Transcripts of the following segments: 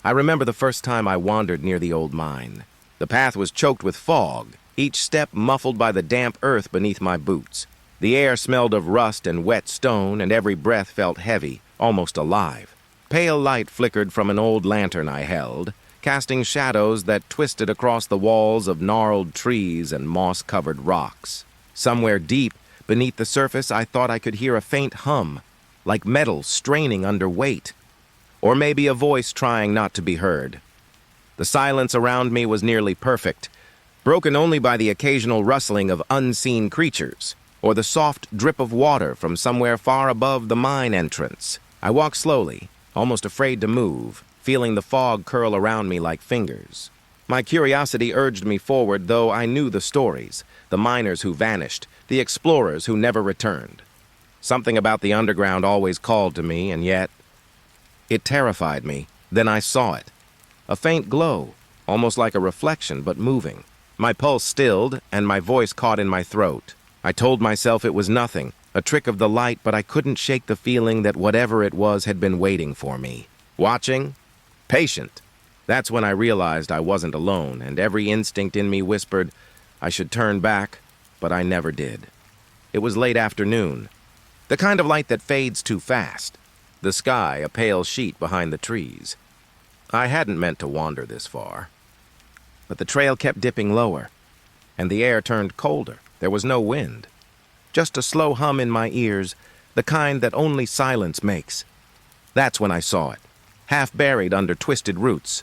I remember the first time I wandered near the old mine. The path was choked with fog, each step muffled by the damp earth beneath my boots. The air smelled of rust and wet stone, and every breath felt heavy, almost alive. Pale light flickered from an old lantern I held, casting shadows that twisted across the walls of gnarled trees and moss-covered rocks. Somewhere deep beneath the surface, I thought I could hear a faint hum, like metal straining under weight, or maybe a voice trying not to be heard. The silence around me was nearly perfect, broken only by the occasional rustling of unseen creatures, or the soft drip of water from somewhere far above the mine entrance. I walked slowly, almost afraid to move, feeling the fog curl around me like fingers. My curiosity urged me forward, though I knew the stories, the miners who vanished, the explorers who never returned. Something about the underground always called to me, and yet it terrified me. Then I saw it. A faint glow, almost like a reflection, but moving. My pulse stilled, and my voice caught in my throat. I told myself it was nothing, a trick of the light, but I couldn't shake the feeling that whatever it was had been waiting for me. Watching? Patient. That's when I realized I wasn't alone, and every instinct in me whispered I should turn back, but I never did. It was late afternoon, the kind of light that fades too fast. The sky a pale sheet behind the trees. I hadn't meant to wander this far. But the trail kept dipping lower, and the air turned colder. There was no wind. Just a slow hum in my ears, the kind that only silence makes. That's when I saw it, half buried under twisted roots.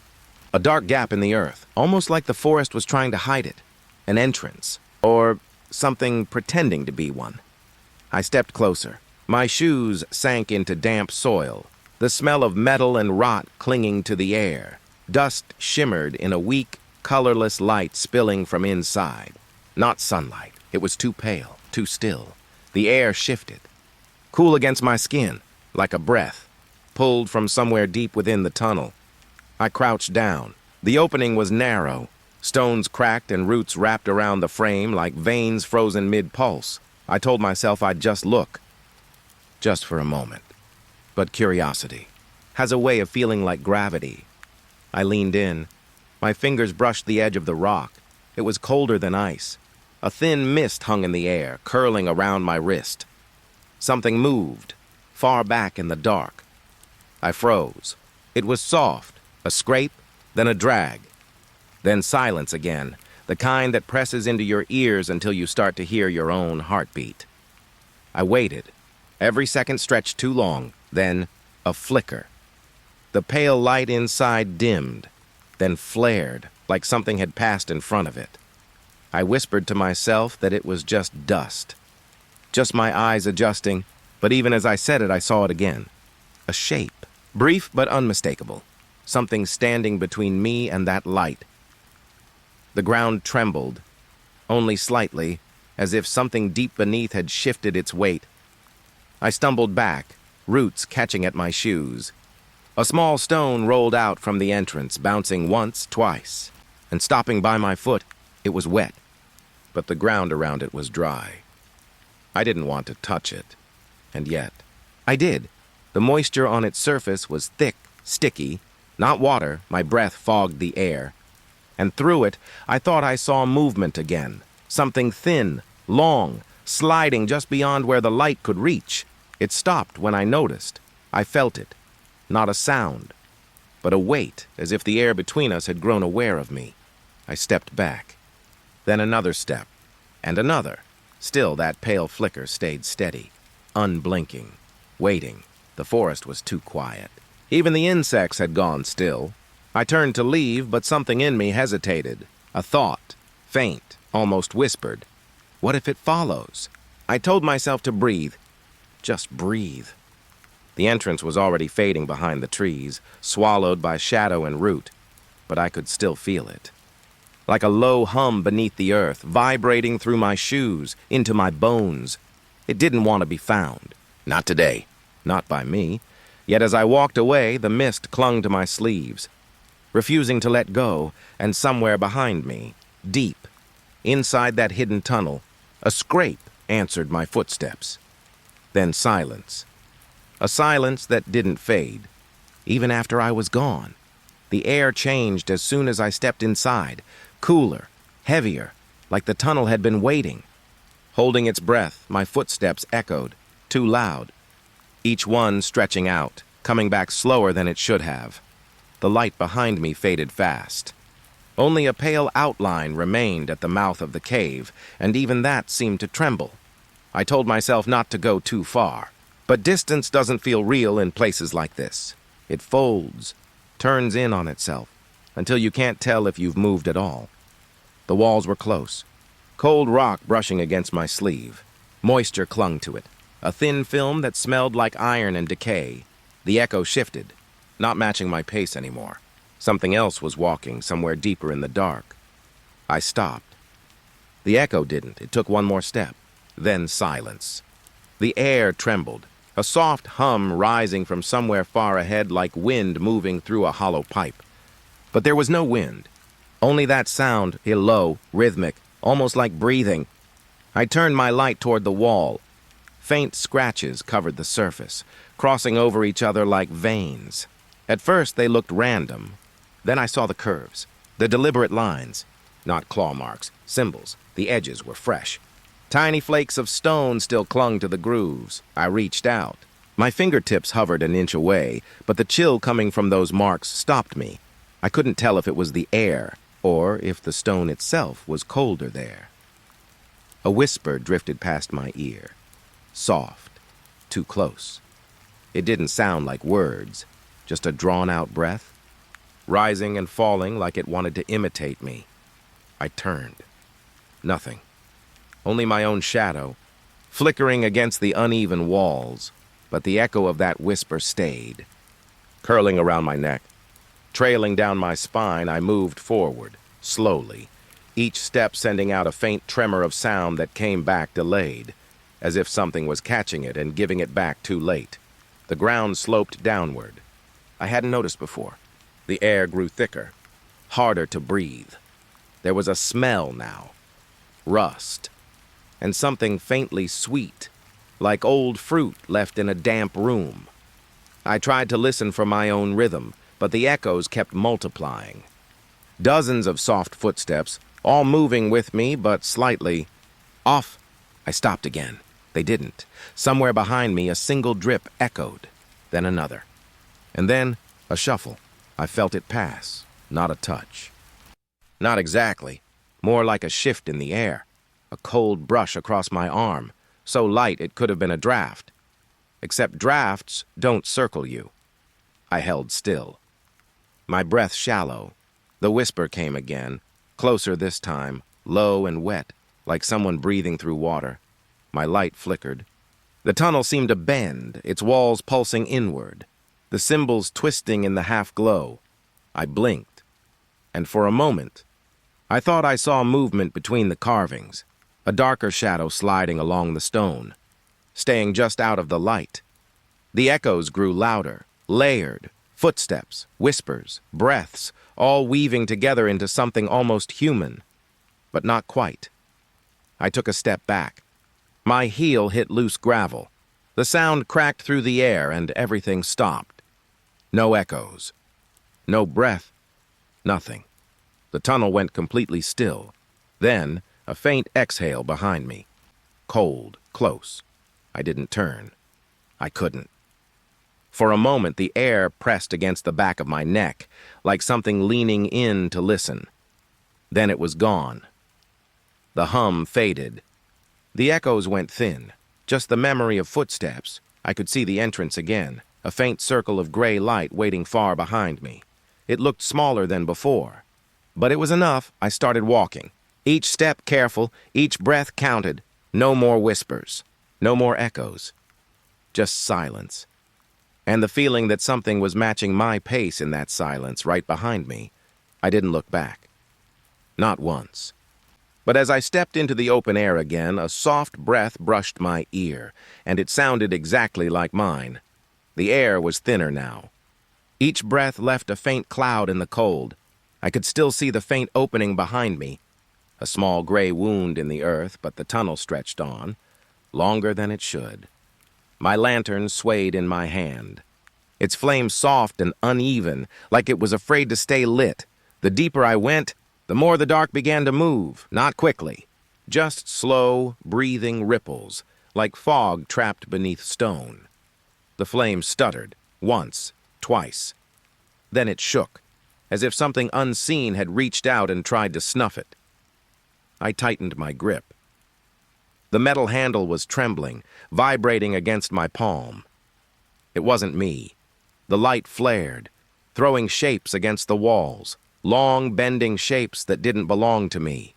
A dark gap in the earth, almost like the forest was trying to hide it. An entrance, or something pretending to be one. I stepped closer. My shoes sank into damp soil, the smell of metal and rot clinging to the air. Dust shimmered in a weak, colorless light spilling from inside. Not sunlight. It was too pale, too still. The air shifted, cool against my skin, like a breath, pulled from somewhere deep within the tunnel. I crouched down. The opening was narrow, stones cracked and roots wrapped around the frame like veins frozen mid-pulse. I told myself I'd just look. Just for a moment. But curiosity has a way of feeling like gravity. I leaned in. My fingers brushed the edge of the rock. It was colder than ice. A thin mist hung in the air, curling around my wrist. Something moved, far back in the dark. I froze. It was soft. A scrape, then a drag. Then silence again, the kind that presses into your ears until you start to hear your own heartbeat. I waited. Every second stretched too long, then a flicker. The pale light inside dimmed, then flared like something had passed in front of it. I whispered to myself that it was just dust. Just my eyes adjusting, but even as I said it, I saw it again. A shape, brief but unmistakable. Something standing between me and that light. The ground trembled, only slightly, as if something deep beneath had shifted its weight. I stumbled back, roots catching at my shoes. A small stone rolled out from the entrance, bouncing once, twice, and stopping by my foot. It was wet, but the ground around it was dry. I didn't want to touch it, and yet I did. The moisture on its surface was thick, sticky, not water. My breath fogged the air. And through it, I thought I saw movement again. Something thin, long, sliding just beyond where the light could reach. It stopped when I noticed. I felt it. Not a sound, but a weight, as if the air between us had grown aware of me. I stepped back. Then another step, and another. Still that pale flicker stayed steady, unblinking, waiting. The forest was too quiet. Even the insects had gone still. I turned to leave, but something in me hesitated. A thought, faint, almost whispered. What if it follows? I told myself to breathe. Just breathe. The entrance was already fading behind the trees, swallowed by shadow and root, but I could still feel it. Like a low hum beneath the earth, vibrating through my shoes, into my bones. It didn't want to be found. Not today. Not by me. Yet as I walked away, the mist clung to my sleeves, refusing to let go, and somewhere behind me, deep, inside that hidden tunnel, a scrape answered my footsteps. Then silence. A silence that didn't fade, even after I was gone. The air changed as soon as I stepped inside, cooler, heavier, like the tunnel had been waiting. Holding its breath, my footsteps echoed, too loud, each one stretching out, coming back slower than it should have. The light behind me faded fast. Only a pale outline remained at the mouth of the cave, and even that seemed to tremble. I told myself not to go too far. But distance doesn't feel real in places like this. It folds, turns in on itself, until you can't tell if you've moved at all. The walls were close. Cold rock brushing against my sleeve. Moisture clung to it. A thin film that smelled like iron and decay. The echo shifted, not matching my pace anymore. Something else was walking somewhere deeper in the dark. I stopped. The echo didn't. It took one more step. Then silence. The air trembled, a soft hum rising from somewhere far ahead like wind moving through a hollow pipe. But there was no wind. Only that sound, low, rhythmic, almost like breathing. I turned my light toward the wall. Faint scratches covered the surface, crossing over each other like veins. At first they looked random. Then I saw the curves, the deliberate lines. Not claw marks, symbols. The edges were fresh. Tiny flakes of stone still clung to the grooves. I reached out. My fingertips hovered an inch away, but the chill coming from those marks stopped me. I couldn't tell if it was the air, or if the stone itself was colder there. A whisper drifted past my ear. Soft, too close. It didn't sound like words, just a drawn-out breath, rising and falling like it wanted to imitate me. I turned. Nothing. Only my own shadow, flickering against the uneven walls, but the echo of that whisper stayed. Curling around my neck, trailing down my spine, I moved forward, slowly, each step sending out a faint tremor of sound that came back delayed, as if something was catching it and giving it back too late. The ground sloped downward. I hadn't noticed before. The air grew thicker, harder to breathe. There was a smell now. Rust. And something faintly sweet, like old fruit left in a damp room. I tried to listen for my own rhythm, but the echoes kept multiplying. Dozens of soft footsteps, all moving with me, but slightly off. I stopped again. They didn't. Somewhere behind me, a single drip echoed, then another. And then a shuffle. I felt it pass, not a touch. Not exactly. More like a shift in the air. A cold brush across my arm, so light it could have been a draft. Except drafts don't circle you. I held still. My breath shallow. The whisper came again, closer this time, low and wet, like someone breathing through water. My light flickered. The tunnel seemed to bend, its walls pulsing inward, the symbols twisting in the half-glow. I blinked, and for a moment, I thought I saw movement between the carvings. A darker shadow sliding along the stone, staying just out of the light. The echoes grew louder, layered, footsteps, whispers, breaths, all weaving together into something almost human, but not quite. I took a step back. My heel hit loose gravel. The sound cracked through the air and everything stopped. No echoes. No breath. Nothing. The tunnel went completely still. Then, a faint exhale behind me. Cold, close. I didn't turn. I couldn't. For a moment, the air pressed against the back of my neck, like something leaning in to listen. Then it was gone. The hum faded. The echoes went thin. Just the memory of footsteps. I could see the entrance again, a faint circle of gray light waiting far behind me. It looked smaller than before. But it was enough. I started walking. Each step careful, each breath counted. No more whispers, no more echoes. Just silence. And the feeling that something was matching my pace in that silence right behind me. I didn't look back. Not once. But as I stepped into the open air again, a soft breath brushed my ear, and it sounded exactly like mine. The air was thinner now. Each breath left a faint cloud in the cold. I could still see the faint opening behind me. A small gray wound in the earth, but the tunnel stretched on, longer than it should. My lantern swayed in my hand. its flame soft and uneven, like it was afraid to stay lit. The deeper I went, the more the dark began to move, not quickly. Just slow, breathing ripples, like fog trapped beneath stone. The flame stuttered, once, twice. Then it shook, as if something unseen had reached out and tried to snuff it. I tightened my grip. The metal handle was trembling, vibrating against my palm. It wasn't me. The light flared, throwing shapes against the walls, long, bending shapes that didn't belong to me.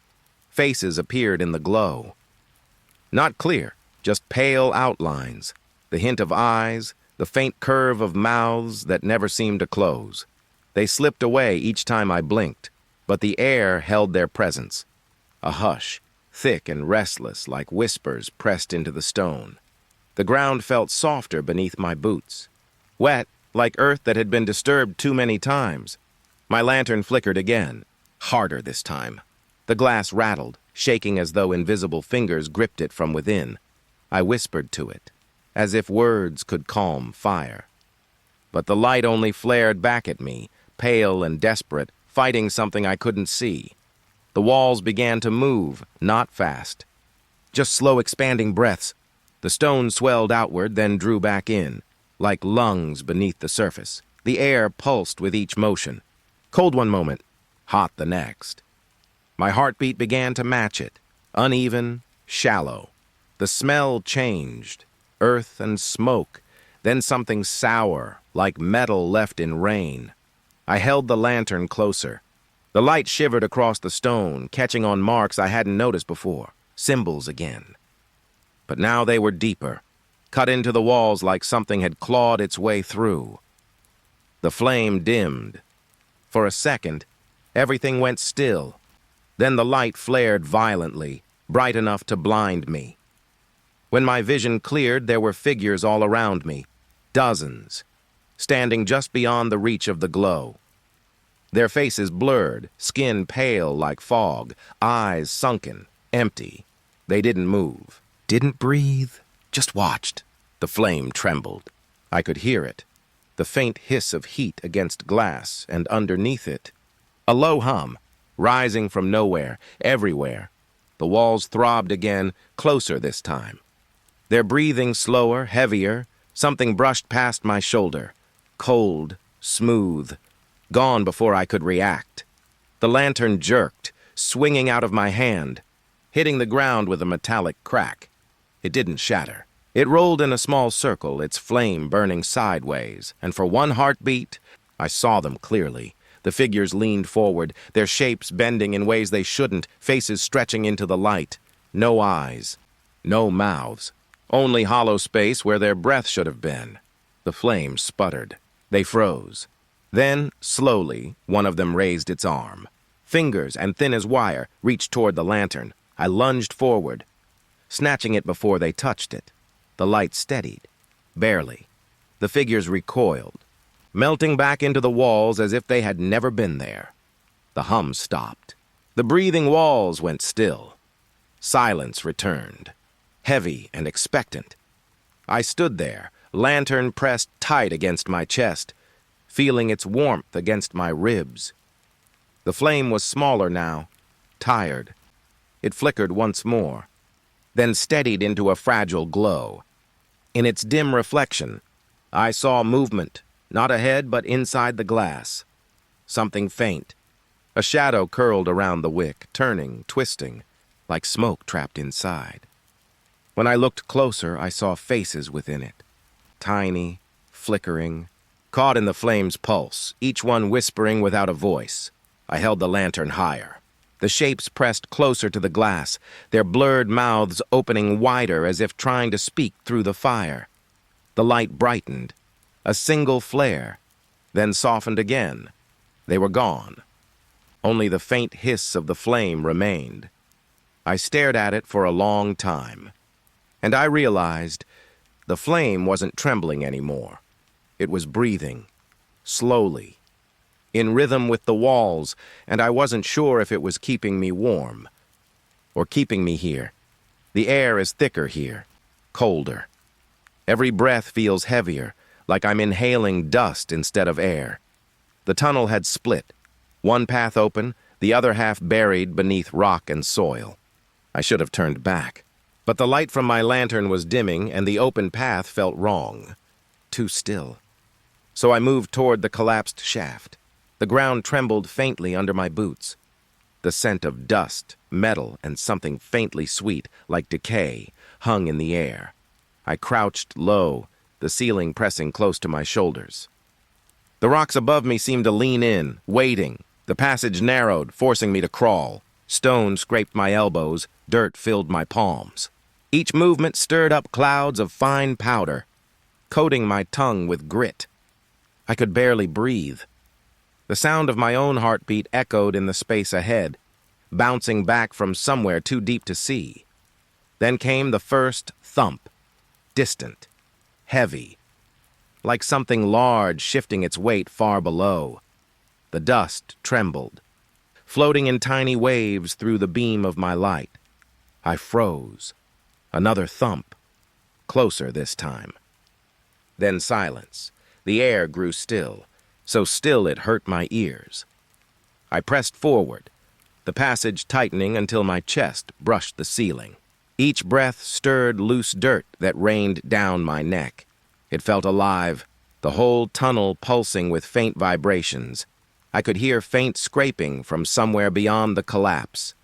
Faces appeared in the glow. Not clear, just pale outlines, the hint of eyes, the faint curve of mouths that never seemed to close. They slipped away each time I blinked, but the air held their presence. A hush, thick and restless like whispers pressed into the stone. The ground felt softer beneath my boots, wet like earth that had been disturbed too many times. My lantern flickered again, harder this time. The glass rattled, shaking as though invisible fingers gripped it from within. I whispered to it, as if words could calm fire. But the light only flared back at me, pale and desperate, fighting something I couldn't see. The walls began to move, not fast. Just slow expanding breaths. The stone swelled outward, then drew back in, like lungs beneath the surface. The air pulsed with each motion. Cold one moment, hot the next. My heartbeat began to match it, uneven, shallow. The smell changed, earth and smoke, then something sour, like metal left in rain. I held the lantern closer. The light shivered across the stone, catching on marks I hadn't noticed before, symbols again. But now they were deeper, cut into the walls like something had clawed its way through. The flame dimmed. For a second, everything went still. Then the light flared violently, bright enough to blind me. When my vision cleared, there were figures all around me, dozens, standing just beyond the reach of the glow. Their faces blurred, skin pale like fog, eyes sunken, empty. They didn't move, didn't breathe, just watched. The flame trembled. I could hear it, the faint hiss of heat against glass, and underneath it, a low hum, rising from nowhere, everywhere. The walls throbbed again, closer this time. Their breathing slower, heavier. Something brushed past my shoulder, cold, smooth, gone before I could react. The lantern jerked, swinging out of my hand, hitting the ground with a metallic crack. It didn't shatter. It rolled in a small circle, its flame burning sideways, and for one heartbeat, I saw them clearly. The figures leaned forward, their shapes bending in ways they shouldn't, faces stretching into the light. No eyes, no mouths, only hollow space where their breath should have been. The flame sputtered. They froze. Then, slowly, one of them raised its arm. Fingers, and thin as wire, reached toward the lantern. I lunged forward, snatching it before they touched it. The light steadied, barely. The figures recoiled, melting back into the walls as if they had never been there. The hum stopped. The breathing walls went still. Silence returned, heavy and expectant. I stood there, lantern pressed tight against my chest, feeling its warmth against my ribs. The flame was smaller now, tired. It flickered once more, then steadied into a fragile glow. In its dim reflection, I saw movement, not ahead but inside the glass. Something faint. A shadow curled around the wick, turning, twisting, like smoke trapped inside. When I looked closer, I saw faces within it. Tiny, flickering, caught in the flame's pulse, each one whispering without a voice. I held the lantern higher. The shapes pressed closer to the glass, their blurred mouths opening wider as if trying to speak through the fire. The light brightened, a single flare, then softened again. They were gone. Only the faint hiss of the flame remained. I stared at it for a long time, and I realized the flame wasn't trembling anymore. It was breathing, slowly, in rhythm with the walls, and I wasn't sure if it was keeping me warm or keeping me here. The air is thicker here, colder. Every breath feels heavier, like I'm inhaling dust instead of air. The tunnel had split, one path open, the other half buried beneath rock and soil. I should have turned back, but the light from my lantern was dimming and the open path felt wrong, too still. So I moved toward the collapsed shaft. The ground trembled faintly under my boots. The scent of dust, metal, and something faintly sweet, like decay, hung in the air. I crouched low, the ceiling pressing close to my shoulders. The rocks above me seemed to lean in, waiting. The passage narrowed, forcing me to crawl. Stone scraped my elbows, dirt filled my palms. Each movement stirred up clouds of fine powder, coating my tongue with grit. I could barely breathe. The sound of my own heartbeat echoed in the space ahead, bouncing back from somewhere too deep to see. Then came the first thump, distant, heavy, like something large shifting its weight far below. The dust trembled, floating in tiny waves through the beam of my light. I froze. Another thump, closer this time. Then silence. The air grew still, so still it hurt my ears. I pressed forward, the passage tightening until my chest brushed the ceiling. Each breath stirred loose dirt that rained down my neck. It felt alive, the whole tunnel pulsing with faint vibrations. I could hear faint scraping from somewhere beyond the collapse.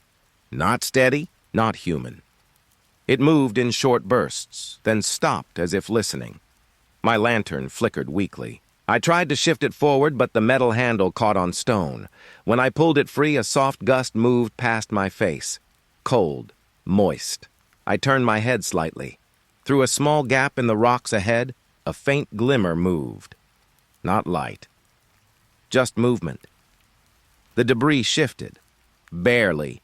Not steady, not human. It moved in short bursts, then stopped as if listening. My lantern flickered weakly. I tried to shift it forward, but the metal handle caught on stone. When I pulled it free, a soft gust moved past my face. Cold, moist. I turned my head slightly. Through a small gap in the rocks ahead, a faint glimmer moved. Not light. Just movement. The debris shifted. Barely.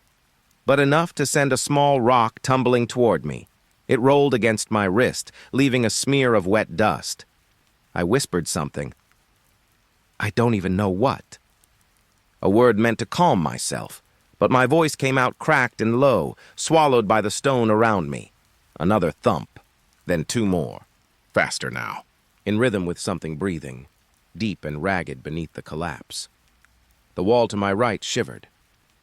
But enough to send a small rock tumbling toward me. It rolled against my wrist, leaving a smear of wet dust. I whispered something. I don't even know what. A word meant to calm myself, but my voice came out cracked and low, swallowed by the stone around me. Another thump, then two more. Faster now. In rhythm with something breathing, deep and ragged beneath the collapse. The wall to my right shivered.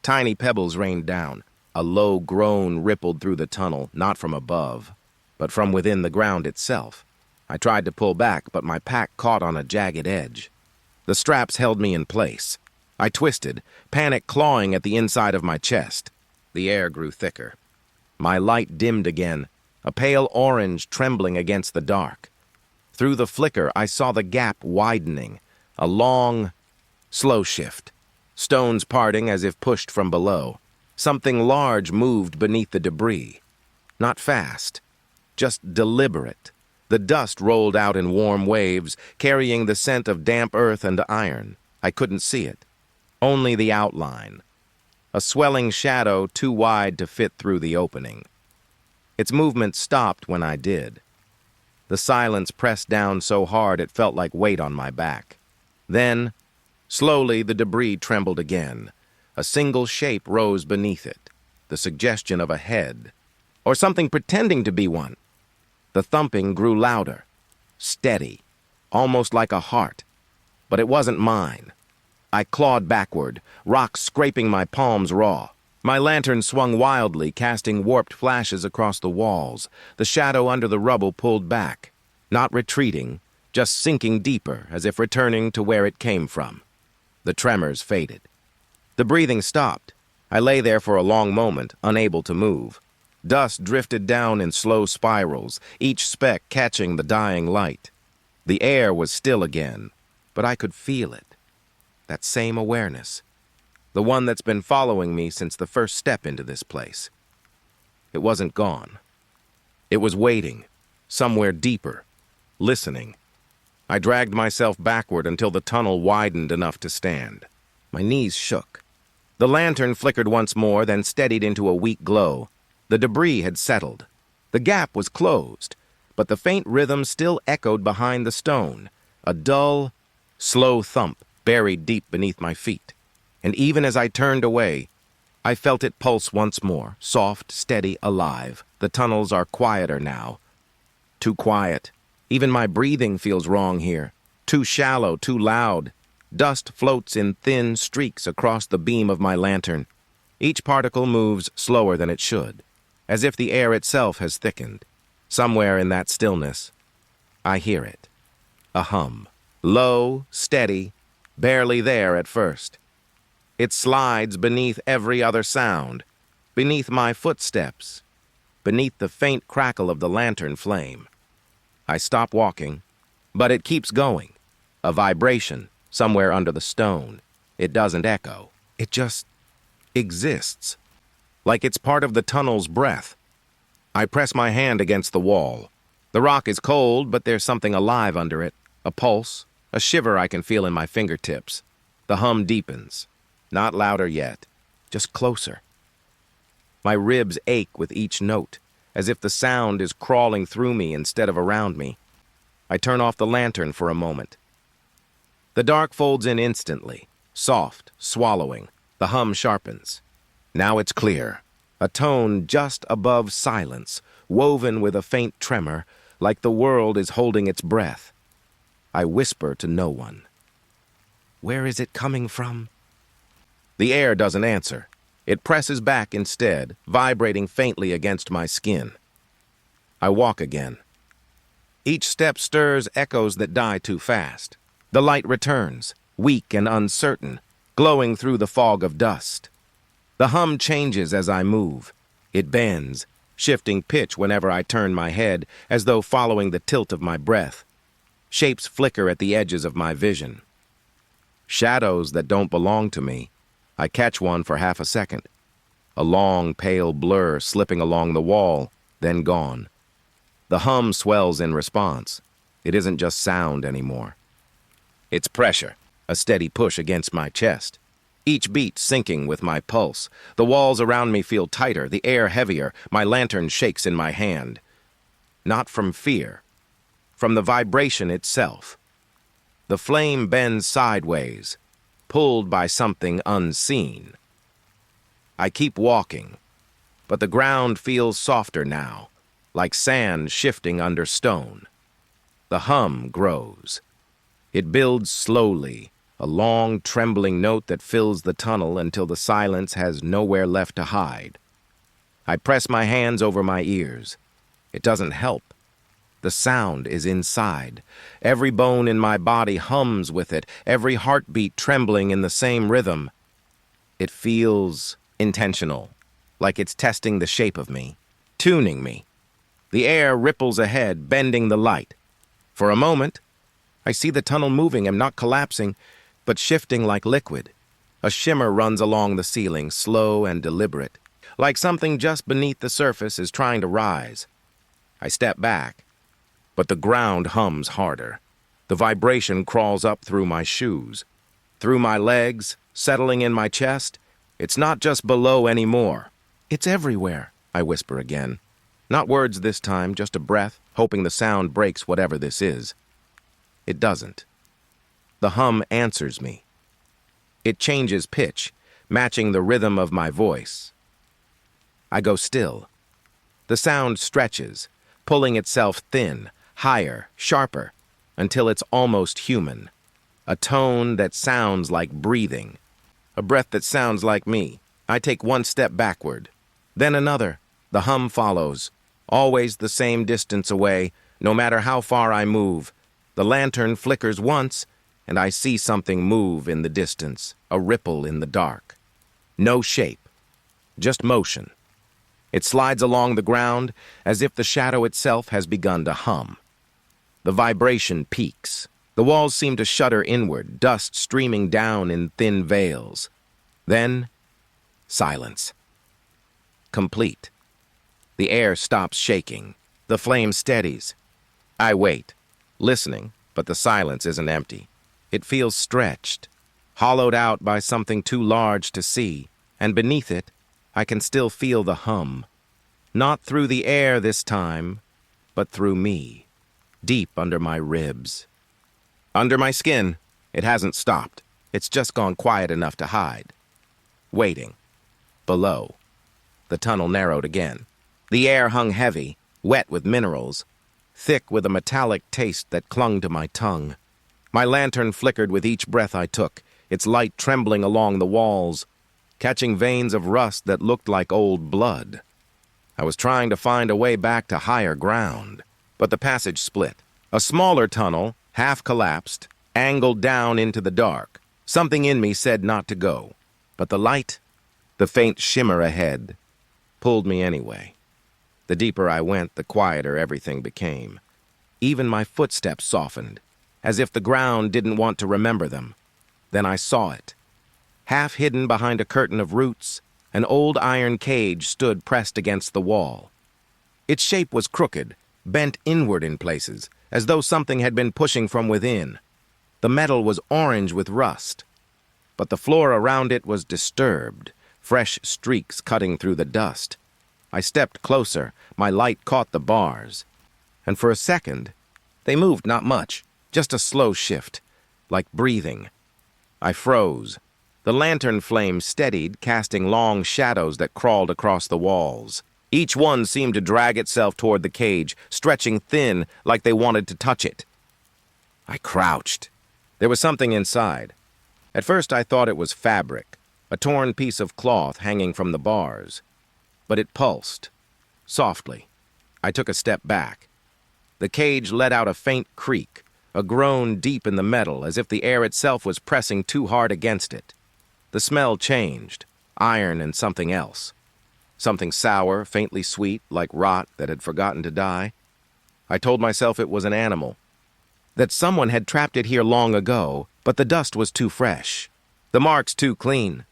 Tiny pebbles rained down. A low groan rippled through the tunnel, not from above, but from within the ground itself. I tried to pull back, but my pack caught on a jagged edge. The straps held me in place. I twisted, panic clawing at the inside of my chest. The air grew thicker. My light dimmed again, a pale orange trembling against the dark. Through the flicker, I saw the gap widening, a long, slow shift. Stones parting as if pushed from below. Something large moved beneath the debris. Not fast, just deliberate. The dust rolled out in warm waves, carrying the scent of damp earth and iron. I couldn't see it. Only the outline. A swelling shadow too wide to fit through the opening. Its movement stopped when I did. The silence pressed down so hard it felt like weight on my back. Then, slowly, the debris trembled again. A single shape rose beneath it, the suggestion of a head, or something pretending to be one. The thumping grew louder, steady, almost like a heart, but it wasn't mine. I clawed backward, rocks scraping my palms raw. My lantern swung wildly, casting warped flashes across the walls. The shadow under the rubble pulled back, not retreating, just sinking deeper, as if returning to where it came from. The tremors faded. The breathing stopped. I lay there for a long moment, unable to move. Dust drifted down in slow spirals, each speck catching the dying light. The air was still again, but I could feel it. That same awareness. The one that's been following me since the first step into this place. It wasn't gone. It was waiting, somewhere deeper, listening. I dragged myself backward until the tunnel widened enough to stand. My knees shook. The lantern flickered once more, then steadied into a weak glow. The debris had settled. The gap was closed, but the faint rhythm still echoed behind the stone, a dull, slow thump buried deep beneath my feet. And even as I turned away, I felt it pulse once more, soft, steady, alive. The tunnels are quieter now. Too quiet, Even my breathing feels wrong here. Too shallow, too loud. Dust floats in thin streaks across the beam of my lantern. Each particle moves slower than it should, as if the air itself has thickened. Somewhere in that stillness, I hear it. A hum. Low, steady, barely there at first. It slides beneath every other sound, beneath my footsteps, beneath the faint crackle of the lantern flame. I stop walking, but it keeps going. A vibration somewhere under the stone. It doesn't echo. It just exists, like it's part of the tunnel's breath. I press my hand against the wall. The rock is cold, but there's something alive under it. A pulse, a shiver I can feel in my fingertips. The hum deepens. Not louder yet, just closer. My ribs ache with each note, as if the sound is crawling through me instead of around me. I turn off the lantern for a moment. The dark folds in instantly, soft, swallowing. The hum sharpens. Now it's clear, a tone just above silence, woven with a faint tremor, like the world is holding its breath. I whisper to no one. Where is it coming from? The air doesn't answer. It presses back instead, vibrating faintly against my skin. I walk again. Each step stirs echoes that die too fast. The light returns, weak and uncertain, glowing through the fog of dust. The hum changes as I move. It bends, shifting pitch whenever I turn my head, as though following the tilt of my breath. Shapes flicker at the edges of my vision. Shadows that don't belong to me. I catch one for half a second. A long, pale blur slipping along the wall, then gone. The hum swells in response. It isn't just sound anymore. It's pressure, a steady push against my chest. Each beat sinking with my pulse. The walls around me feel tighter, the air heavier. My lantern shakes in my hand. Not from fear, from the vibration itself. The flame bends sideways, pulled by something unseen. I keep walking, but the ground feels softer now, like sand shifting under stone. The hum grows. It builds slowly, a long, trembling note that fills the tunnel until the silence has nowhere left to hide. I press my hands over my ears. It doesn't help. The sound is inside. Every bone in my body hums with it, every heartbeat trembling in the same rhythm. It feels intentional, like it's testing the shape of me, tuning me. The air ripples ahead, bending the light. For a moment, I see the tunnel moving and not collapsing, but shifting like liquid. A shimmer runs along the ceiling, slow and deliberate, like something just beneath the surface is trying to rise. I step back, but the ground hums harder. The vibration crawls up through my shoes, through my legs, settling in my chest. It's not just below anymore. It's everywhere, I whisper again. Not words this time, just a breath, hoping the sound breaks whatever this is. It doesn't. The hum answers me. It changes pitch, matching the rhythm of my voice. I go still. The sound stretches, pulling itself thin, higher, sharper, until it's almost human. A tone that sounds like breathing. A breath that sounds like me. I take one step backward, then another. The hum follows, always the same distance away, no matter how far I move. The lantern flickers once, and I see something move in the distance, a ripple in the dark. No shape, just motion. It slides along the ground as if the shadow itself has begun to hum. The vibration peaks. The walls seem to shudder inward, dust streaming down in thin veils. Then, silence. Complete. The air stops shaking. The flame steadies. I wait, listening, but the silence isn't empty. It feels stretched, hollowed out by something too large to see, and beneath it, I can still feel the hum. Not through the air this time, but through me, deep under my ribs. Under my skin, it hasn't stopped. It's just gone quiet enough to hide. Waiting. Below. The tunnel narrowed again. The air hung heavy, wet with minerals. thick with a metallic taste that clung to my tongue. My lantern flickered with each breath I took, its light trembling along the walls, catching veins of rust that looked like old blood. I was trying to find a way back to higher ground, but the passage split. A smaller tunnel, half collapsed, angled down into the dark. Something in me said not to go, but the light, the faint shimmer ahead, pulled me anyway. The deeper I went, the quieter everything became. Even my footsteps softened, as if the ground didn't want to remember them. Then I saw it. Half hidden behind a curtain of roots, an old iron cage stood pressed against the wall. Its shape was crooked, bent inward in places, as though something had been pushing from within. The metal was orange with rust, but the floor around it was disturbed, fresh streaks cutting through the dust. I stepped closer, my light caught the bars, and for a second, they moved not much, just a slow shift, like breathing. I froze. The lantern flame steadied, casting long shadows that crawled across the walls. Each one seemed to drag itself toward the cage, stretching thin like they wanted to touch it. I crouched. There was something inside. At first I thought it was fabric, a torn piece of cloth hanging from the bars. But it pulsed, softly. I took a step back. The cage let out a faint creak, a groan deep in the metal, as if the air itself was pressing too hard against it. The smell changed, iron and something else. Something sour, faintly sweet, like rot that had forgotten to die. I told myself it was an animal, that someone had trapped it here long ago, but the dust was too fresh, the marks too clean.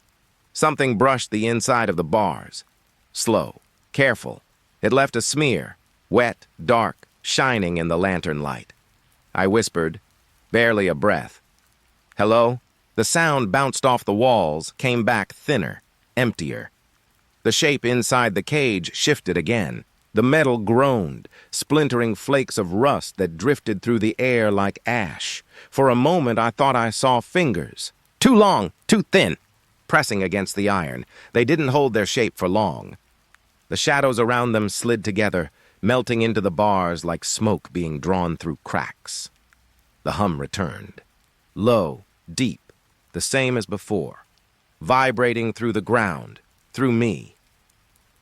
Something brushed the inside of the bars. Slow, careful. It left a smear, wet, dark, shining in the lantern light. I whispered, barely a breath. "Hello?" The sound bounced off the walls, came back thinner, emptier. The shape inside the cage shifted again. The metal groaned, splintering flakes of rust that drifted through the air like ash. For a moment I thought I saw fingers. Too long, too thin, pressing against the iron. They didn't hold their shape for long. The shadows around them slid together, melting into the bars like smoke being drawn through cracks. The hum returned. Low, deep, the same as before, vibrating through the ground, through me.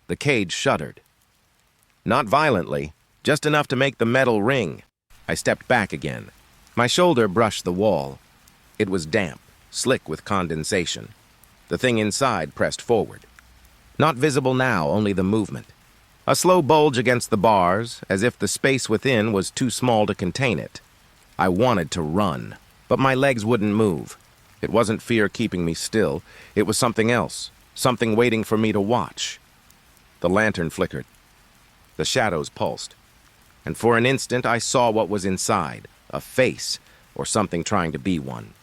The cage shuddered. Not violently, just enough to make the metal ring. I stepped back again. My shoulder brushed the wall. It was damp, slick with condensation. The thing inside pressed forward. Not visible now, only the movement. A slow bulge against the bars, as if the space within was too small to contain it. I wanted to run, but my legs wouldn't move. It wasn't fear keeping me still. It was something else, something waiting for me to watch. The lantern flickered. The shadows pulsed. And for an instant I saw what was inside, a face, or something trying to be one.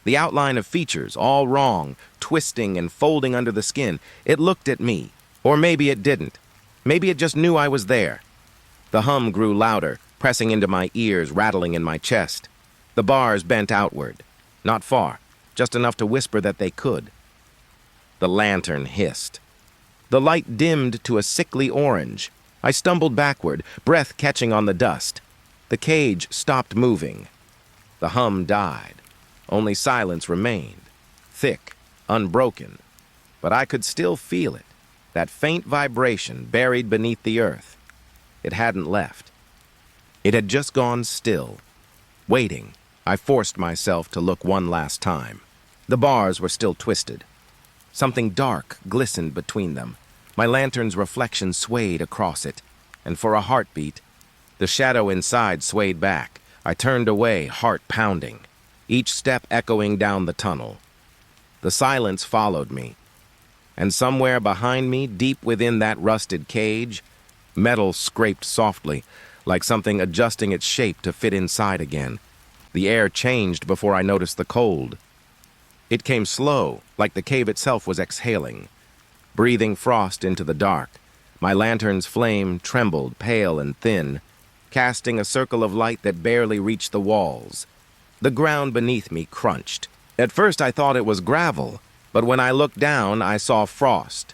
The outline of features, all wrong, twisting and folding under the skin. It looked at me, or maybe it didn't. Maybe it just knew I was there. The hum grew louder, pressing into my ears, rattling in my chest. The bars bent outward, not far, just enough to whisper that they could. The lantern hissed. The light dimmed to a sickly orange. I stumbled backward, breath catching on the dust. The cage stopped moving. The hum died. Only silence remained, thick, unbroken. But I could still feel it, that faint vibration buried beneath the earth. It hadn't left. It had just gone still. Waiting, I forced myself to look one last time. The bars were still twisted. Something dark glistened between them. My lantern's reflection swayed across it, and for a heartbeat, the shadow inside swayed back. I turned away, heart pounding, each step echoing down the tunnel. The silence followed me, and somewhere behind me, deep within that rusted cage, metal scraped softly, like something adjusting its shape to fit inside again. The air changed before I noticed the cold. It came slow, like the cave itself was exhaling. Breathing frost into the dark, my lantern's flame trembled, pale and thin, casting a circle of light that barely reached the walls. The ground beneath me crunched. At first I thought it was gravel, but when I looked down I saw frost,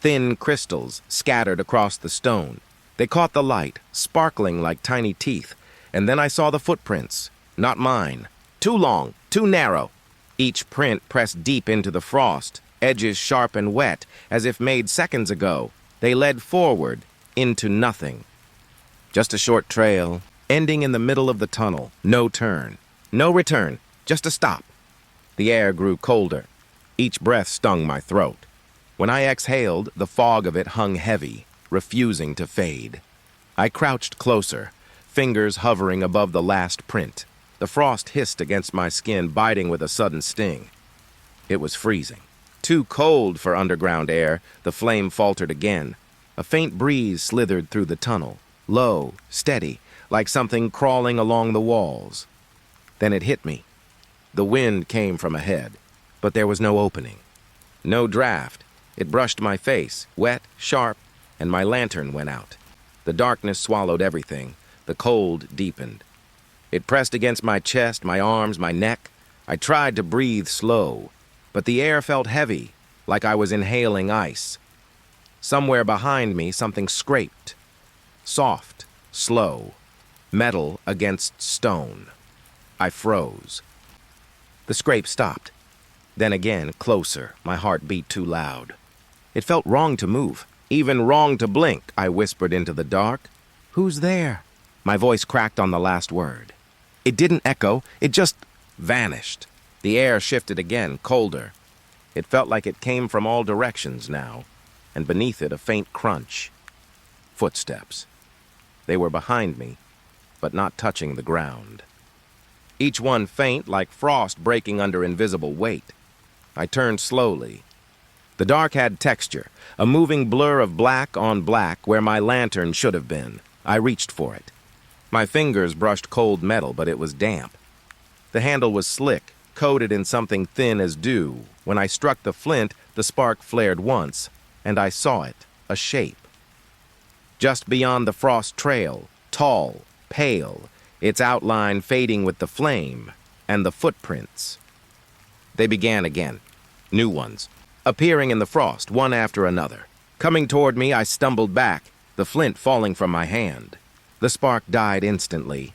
thin crystals scattered across the stone. They caught the light, sparkling like tiny teeth, and then I saw the footprints. Not mine. Too long, too narrow. Each print pressed deep into the frost, edges sharp and wet, as if made seconds ago. They led forward, into nothing. Just a short trail, ending in the middle of the tunnel. No turn. No return. Just a stop. The air grew colder. Each breath stung my throat. When I exhaled, the fog of it hung heavy, refusing to fade. I crouched closer, fingers hovering above the last print. The frost hissed against my skin, biting with a sudden sting. It was freezing. Too cold for underground air, the flame faltered again. A faint breeze slithered through the tunnel, low, steady, like something crawling along the walls. Then it hit me. The wind came from ahead, but there was no opening. No draft. It brushed my face, wet, sharp, and my lantern went out. The darkness swallowed everything. The cold deepened. It pressed against my chest, my arms, my neck. I tried to breathe slow, but the air felt heavy, like I was inhaling ice. Somewhere behind me, something scraped. Soft, slow, metal against stone. I froze. The scrape stopped. Then again, closer, my heart beat too loud. It felt wrong to move, even wrong to blink, I whispered into the dark. "Who's there?" My voice cracked on the last word. It didn't echo, it just vanished. The air shifted again, colder. It felt like it came from all directions now, and beneath it a faint crunch. Footsteps. They were behind me, but not touching the ground. Each one faint, like frost breaking under invisible weight. I turned slowly. The dark had texture, a moving blur of black on black where my lantern should have been. I reached for it. My fingers brushed cold metal, but it was damp. The handle was slick, coated in something thin as dew. When I struck the flint, the spark flared once, and I saw it, a shape. Just beyond the frost trail, tall, pale, its outline fading with the flame, and the footprints. They began again, new ones, appearing in the frost, one after another. Coming toward me, I stumbled back, the flint falling from my hand. The spark died instantly.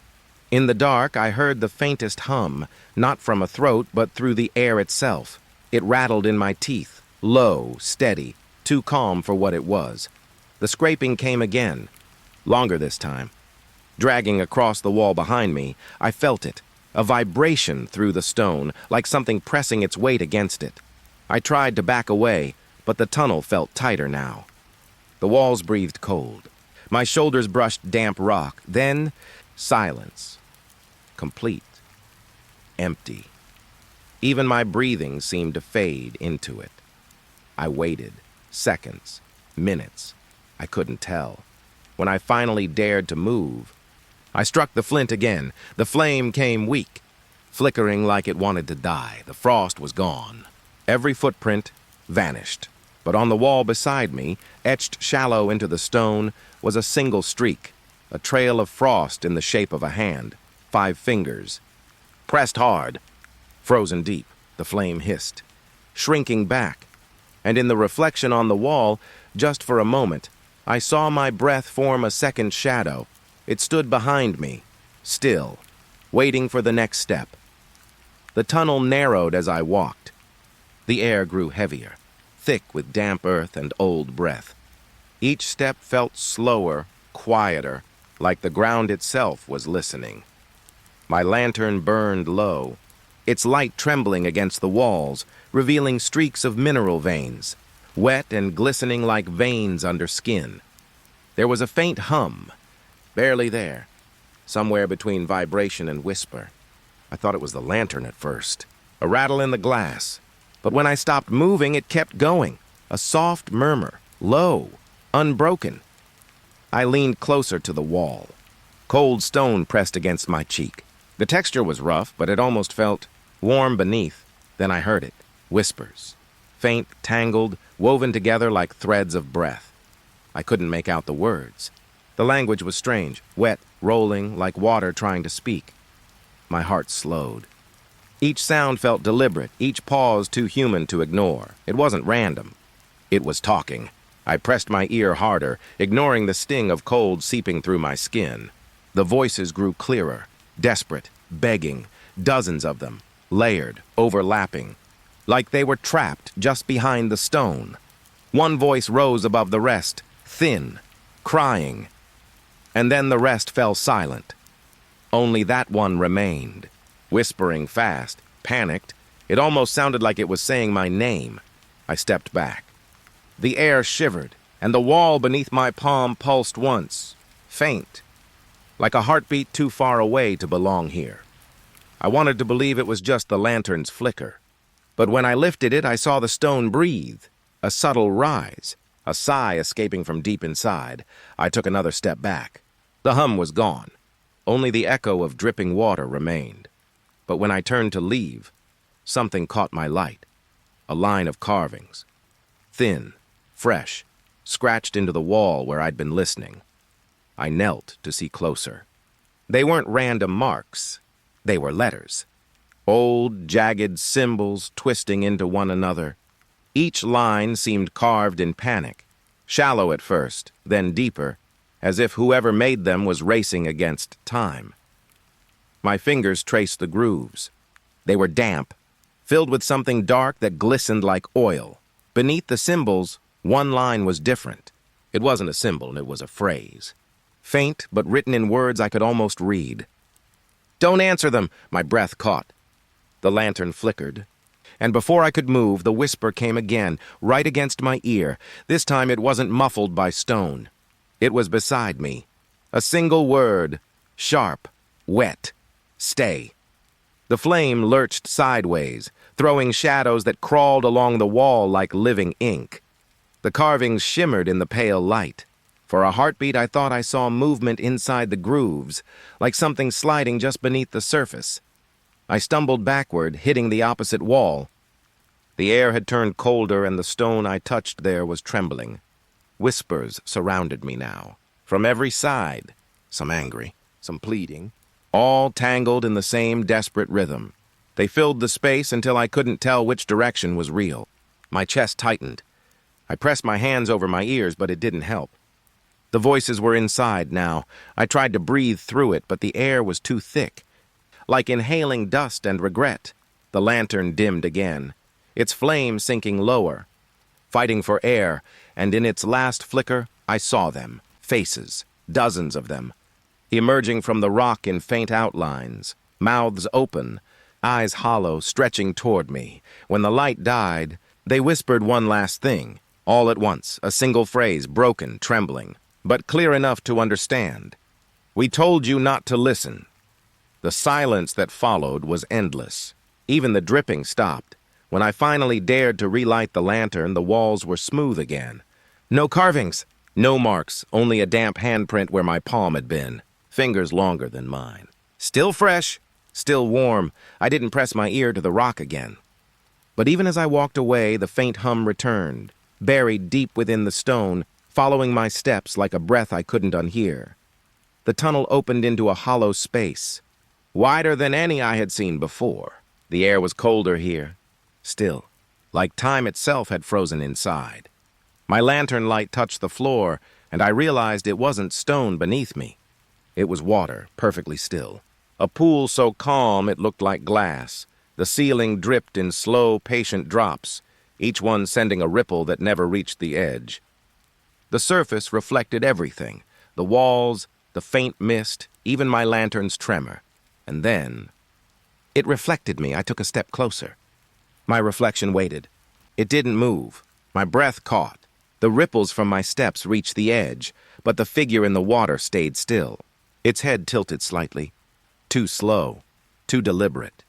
In the dark, I heard the faintest hum, not from a throat, but through the air itself. It rattled in my teeth, low, steady, too calm for what it was. The scraping came again, longer this time. Dragging across the wall behind me, I felt it, a vibration through the stone, like something pressing its weight against it. I tried to back away, but the tunnel felt tighter now. The walls breathed cold. My shoulders brushed damp rock. Then, silence. Complete. Empty. Even my breathing seemed to fade into it. I waited. Seconds. Minutes. I couldn't tell. When I finally dared to move, I struck the flint again. The flame came weak, flickering like it wanted to die. The frost was gone. Every footprint vanished. But on the wall beside me, etched shallow into the stone, was a single streak, a trail of frost in the shape of a hand, 5 fingers. Pressed hard, frozen deep, the flame hissed, shrinking back. And in the reflection on the wall, just for a moment, I saw my breath form a second shadow. It stood behind me, still, waiting for the next step. The tunnel narrowed as I walked. The air grew heavier, thick with damp earth and old breath. Each step felt slower, quieter, like the ground itself was listening. My lantern burned low, its light trembling against the walls, revealing streaks of mineral veins, wet and glistening like veins under skin. There was a faint hum, barely there, somewhere between vibration and whisper. I thought it was the lantern at first, a rattle in the glass. But when I stopped moving, it kept going, a soft murmur, low, unbroken. I leaned closer to the wall. Cold stone pressed against my cheek. The texture was rough, but it almost felt warm beneath. Then I heard it, whispers, faint, tangled, woven together like threads of breath. I couldn't make out the words. The language was strange, wet, rolling, like water trying to speak. My heart slowed. Each sound felt deliberate, each pause too human to ignore. It wasn't random. It was talking. I pressed my ear harder, ignoring the sting of cold seeping through my skin. The voices grew clearer, desperate, begging, dozens of them, layered, overlapping, like they were trapped just behind the stone. One voice rose above the rest, thin, crying, and then the rest fell silent. Only that one remained, whispering fast, panicked. It almost sounded like it was saying my name. I stepped back. The air shivered, and the wall beneath my palm pulsed once, faint, like a heartbeat too far away to belong here. I wanted to believe it was just the lantern's flicker. But when I lifted it, I saw the stone breathe, a subtle rise, a sigh escaping from deep inside. I took another step back. The hum was gone. Only the echo of dripping water remained. But when I turned to leave, something caught my light. A line of carvings. Thin, fresh, scratched into the wall where I'd been listening. I knelt to see closer. They weren't random marks. They were letters. Old, jagged symbols twisting into one another. Each line seemed carved in panic, shallow at first, then deeper, as if whoever made them was racing against time. My fingers traced the grooves. They were damp, filled with something dark that glistened like oil. Beneath the symbols, one line was different. It wasn't a symbol, it was a phrase. Faint, but written in words I could almost read. "Don't answer them," my breath caught. The lantern flickered, and before I could move, the whisper came again, right against my ear. This time it wasn't muffled by stone. It was beside me. A single word, sharp, wet, stay. The flame lurched sideways, throwing shadows that crawled along the wall like living ink. The carvings shimmered in the pale light. For a heartbeat, I thought I saw movement inside the grooves, like something sliding just beneath the surface. I stumbled backward, hitting the opposite wall. The air had turned colder, and the stone I touched there was trembling. Whispers surrounded me now, from every side, some angry, some pleading, all tangled in the same desperate rhythm. They filled the space until I couldn't tell which direction was real. My chest tightened. I pressed my hands over my ears, but it didn't help. The voices were inside now. I tried to breathe through it, but the air was too thick. Like inhaling dust and regret, the lantern dimmed again, its flame sinking lower, fighting for air, and in its last flicker, I saw them, faces, dozens of them, emerging from the rock in faint outlines, mouths open, eyes hollow, stretching toward me. When the light died, they whispered one last thing, all at once, a single phrase, broken, trembling, but clear enough to understand. "We told you not to listen." The silence that followed was endless. Even the dripping stopped. When I finally dared to relight the lantern, the walls were smooth again. No carvings, no marks, only a damp handprint where my palm had been, fingers longer than mine. Still fresh, still warm. I didn't press my ear to the rock again. But even as I walked away, the faint hum returned, buried deep within the stone, following my steps like a breath I couldn't unhear. The tunnel opened into a hollow space, wider than any I had seen before. The air was colder here, still, like time itself had frozen inside. My lantern light touched the floor, and I realized it wasn't stone beneath me. It was water, perfectly still. A pool so calm it looked like glass. The ceiling dripped in slow, patient drops, each one sending a ripple that never reached the edge. The surface reflected everything, the walls, the faint mist, even my lantern's tremor. And then, it reflected me. I took a step closer. My reflection waited. It didn't move. My breath caught. The ripples from my steps reached the edge, but the figure in the water stayed still. Its head tilted slightly. Too slow, too deliberate.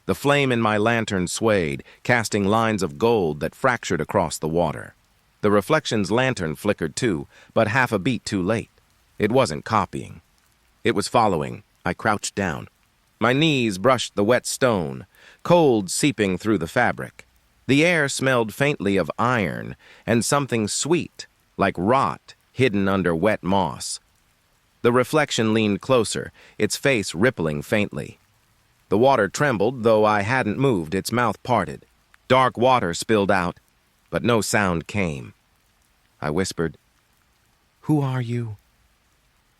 The flame in my lantern swayed, casting lines of gold that fractured across the water. The reflection's lantern flickered too, but half a beat too late. It wasn't copying. It was following. I crouched down. My knees brushed the wet stone, cold seeping through the fabric. The air smelled faintly of iron and something sweet, like rot, hidden under wet moss. The reflection leaned closer, its face rippling faintly. The water trembled, though I hadn't moved, its mouth parted. Dark water spilled out, but no sound came. I whispered. "Who are you?"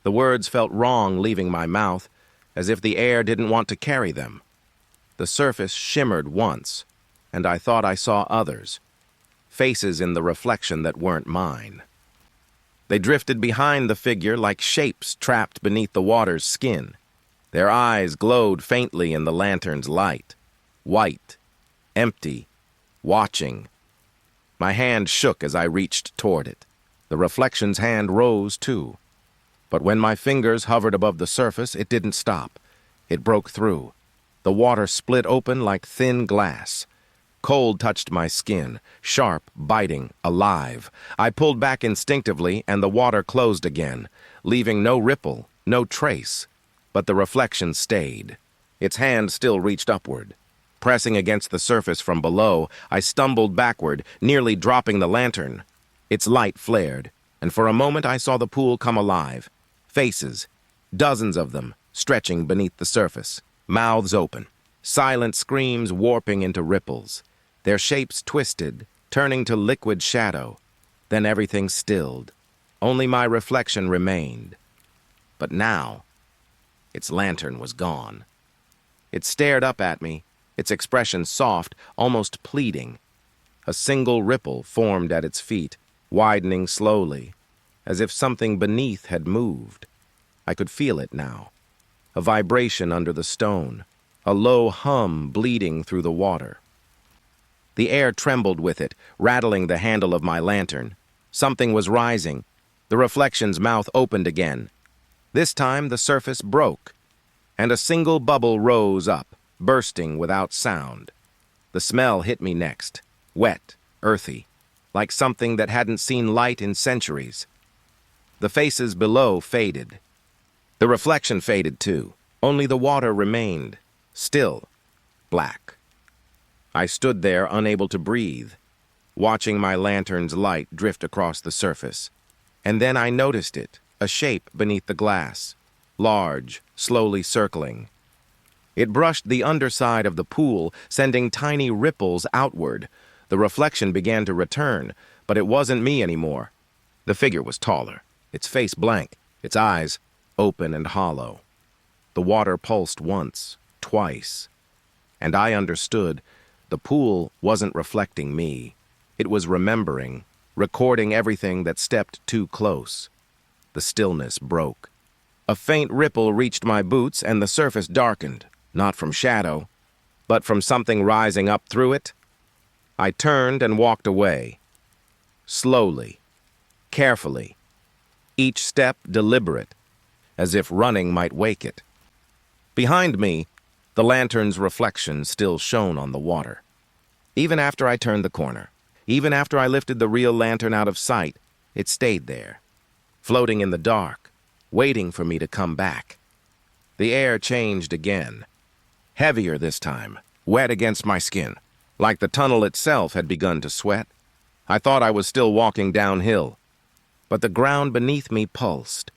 The words felt wrong leaving my mouth, as if the air didn't want to carry them. The surface shimmered once, and I thought I saw others, faces in the reflection that weren't mine. They drifted behind the figure like shapes trapped beneath the water's skin. Their eyes glowed faintly in the lantern's light, white, empty, watching. My hand shook as I reached toward it. The reflection's hand rose, too. But when my fingers hovered above the surface, it didn't stop. It broke through. The water split open like thin glass. Cold touched my skin, sharp, biting, alive. I pulled back instinctively, and the water closed again, leaving no ripple, no trace. But the reflection stayed. Its hand still reached upward. Pressing against the surface from below, I stumbled backward, nearly dropping the lantern. Its light flared, and for a moment I saw the pool come alive. Faces, dozens of them, stretching beneath the surface, mouths open, silent screams warping into ripples. Their shapes twisted, turning to liquid shadow. Then everything stilled. Only my reflection remained. But now, its lantern was gone. It stared up at me, its expression soft, almost pleading. A single ripple formed at its feet, widening slowly, as if something beneath had moved. I could feel it now. A vibration under the stone, a low hum bleeding through the water. The air trembled with it, rattling the handle of my lantern. Something was rising. The reflection's mouth opened again. This time the surface broke, and a single bubble rose up, bursting without sound. The smell hit me next, wet, earthy, like something that hadn't seen light in centuries. The faces below faded. The reflection faded too. Only the water remained, still, black. I stood there unable to breathe, watching my lantern's light drift across the surface. And then I noticed it, a shape beneath the glass, large, slowly circling. It brushed the underside of the pool, sending tiny ripples outward. The reflection began to return, but it wasn't me anymore. The figure was taller, its face blank, its eyes open and hollow. The water pulsed once, twice, and I understood. The pool wasn't reflecting me. It was remembering, recording everything that stepped too close. The stillness broke. A faint ripple reached my boots, and the surface darkened, not from shadow, but from something rising up through it. I turned and walked away. Slowly, carefully, each step deliberate, as if running might wake it. Behind me, the lantern's reflection still shone on the water. Even after I turned the corner, even after I lifted the real lantern out of sight, it stayed there, floating in the dark, waiting for me to come back. The air changed again, heavier this time, wet against my skin, like the tunnel itself had begun to sweat. I thought I was still walking downhill, but the ground beneath me pulsed,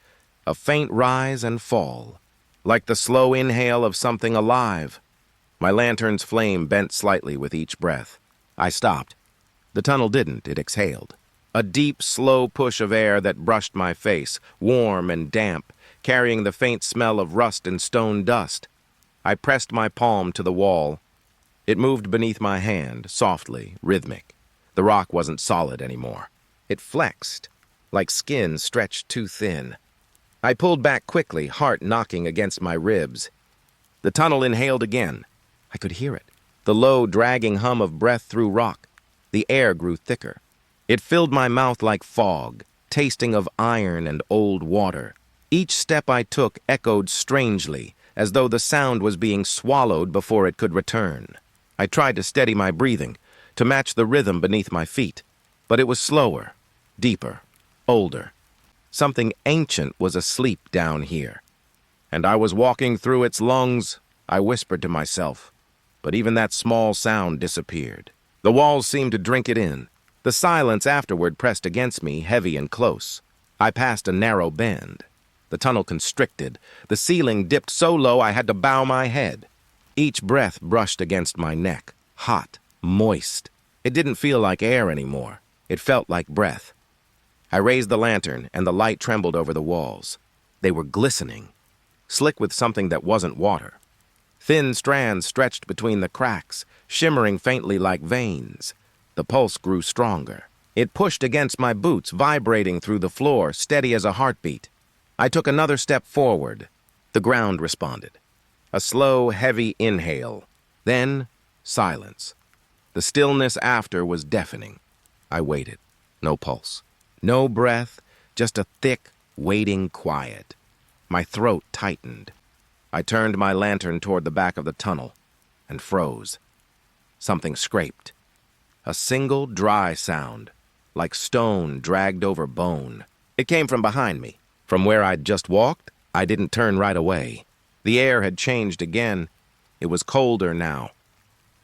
a faint rise and fall, like the slow inhale of something alive. My lantern's flame bent slightly with each breath. I stopped. The tunnel didn't, it exhaled. A deep, slow push of air that brushed my face, warm and damp, carrying the faint smell of rust and stone dust. I pressed my palm to the wall. It moved beneath my hand, softly, rhythmic. The rock wasn't solid anymore. It flexed, like skin stretched too thin. I pulled back quickly, heart knocking against my ribs. The tunnel inhaled again. I could hear it, the low, dragging hum of breath through rock. The air grew thicker. It filled my mouth like fog, tasting of iron and old water. Each step I took echoed strangely, as though the sound was being swallowed before it could return. I tried to steady my breathing, to match the rhythm beneath my feet, but it was slower, deeper, older. Something ancient was asleep down here, and I was walking through its lungs. I whispered to myself, but even that small sound disappeared. The walls seemed to drink it in. The silence afterward pressed against me, heavy and close. I passed a narrow bend. The tunnel constricted. The ceiling dipped so low I had to bow my head. Each breath brushed against my neck, hot, moist. It didn't feel like air anymore. It felt like breath. I raised the lantern, and the light trembled over the walls. They were glistening, slick with something that wasn't water. Thin strands stretched between the cracks, shimmering faintly like veins. The pulse grew stronger. It pushed against my boots, vibrating through the floor, steady as a heartbeat. I took another step forward. The ground responded. A slow, heavy inhale. Then, silence. The stillness after was deafening. I waited. No pulse. No breath, just a thick, waiting quiet. My throat tightened. I turned my lantern toward the back of the tunnel and froze. Something scraped. A single dry sound, like stone dragged over bone. It came from behind me. From where I'd just walked, I didn't turn right away. The air had changed again. It was colder now.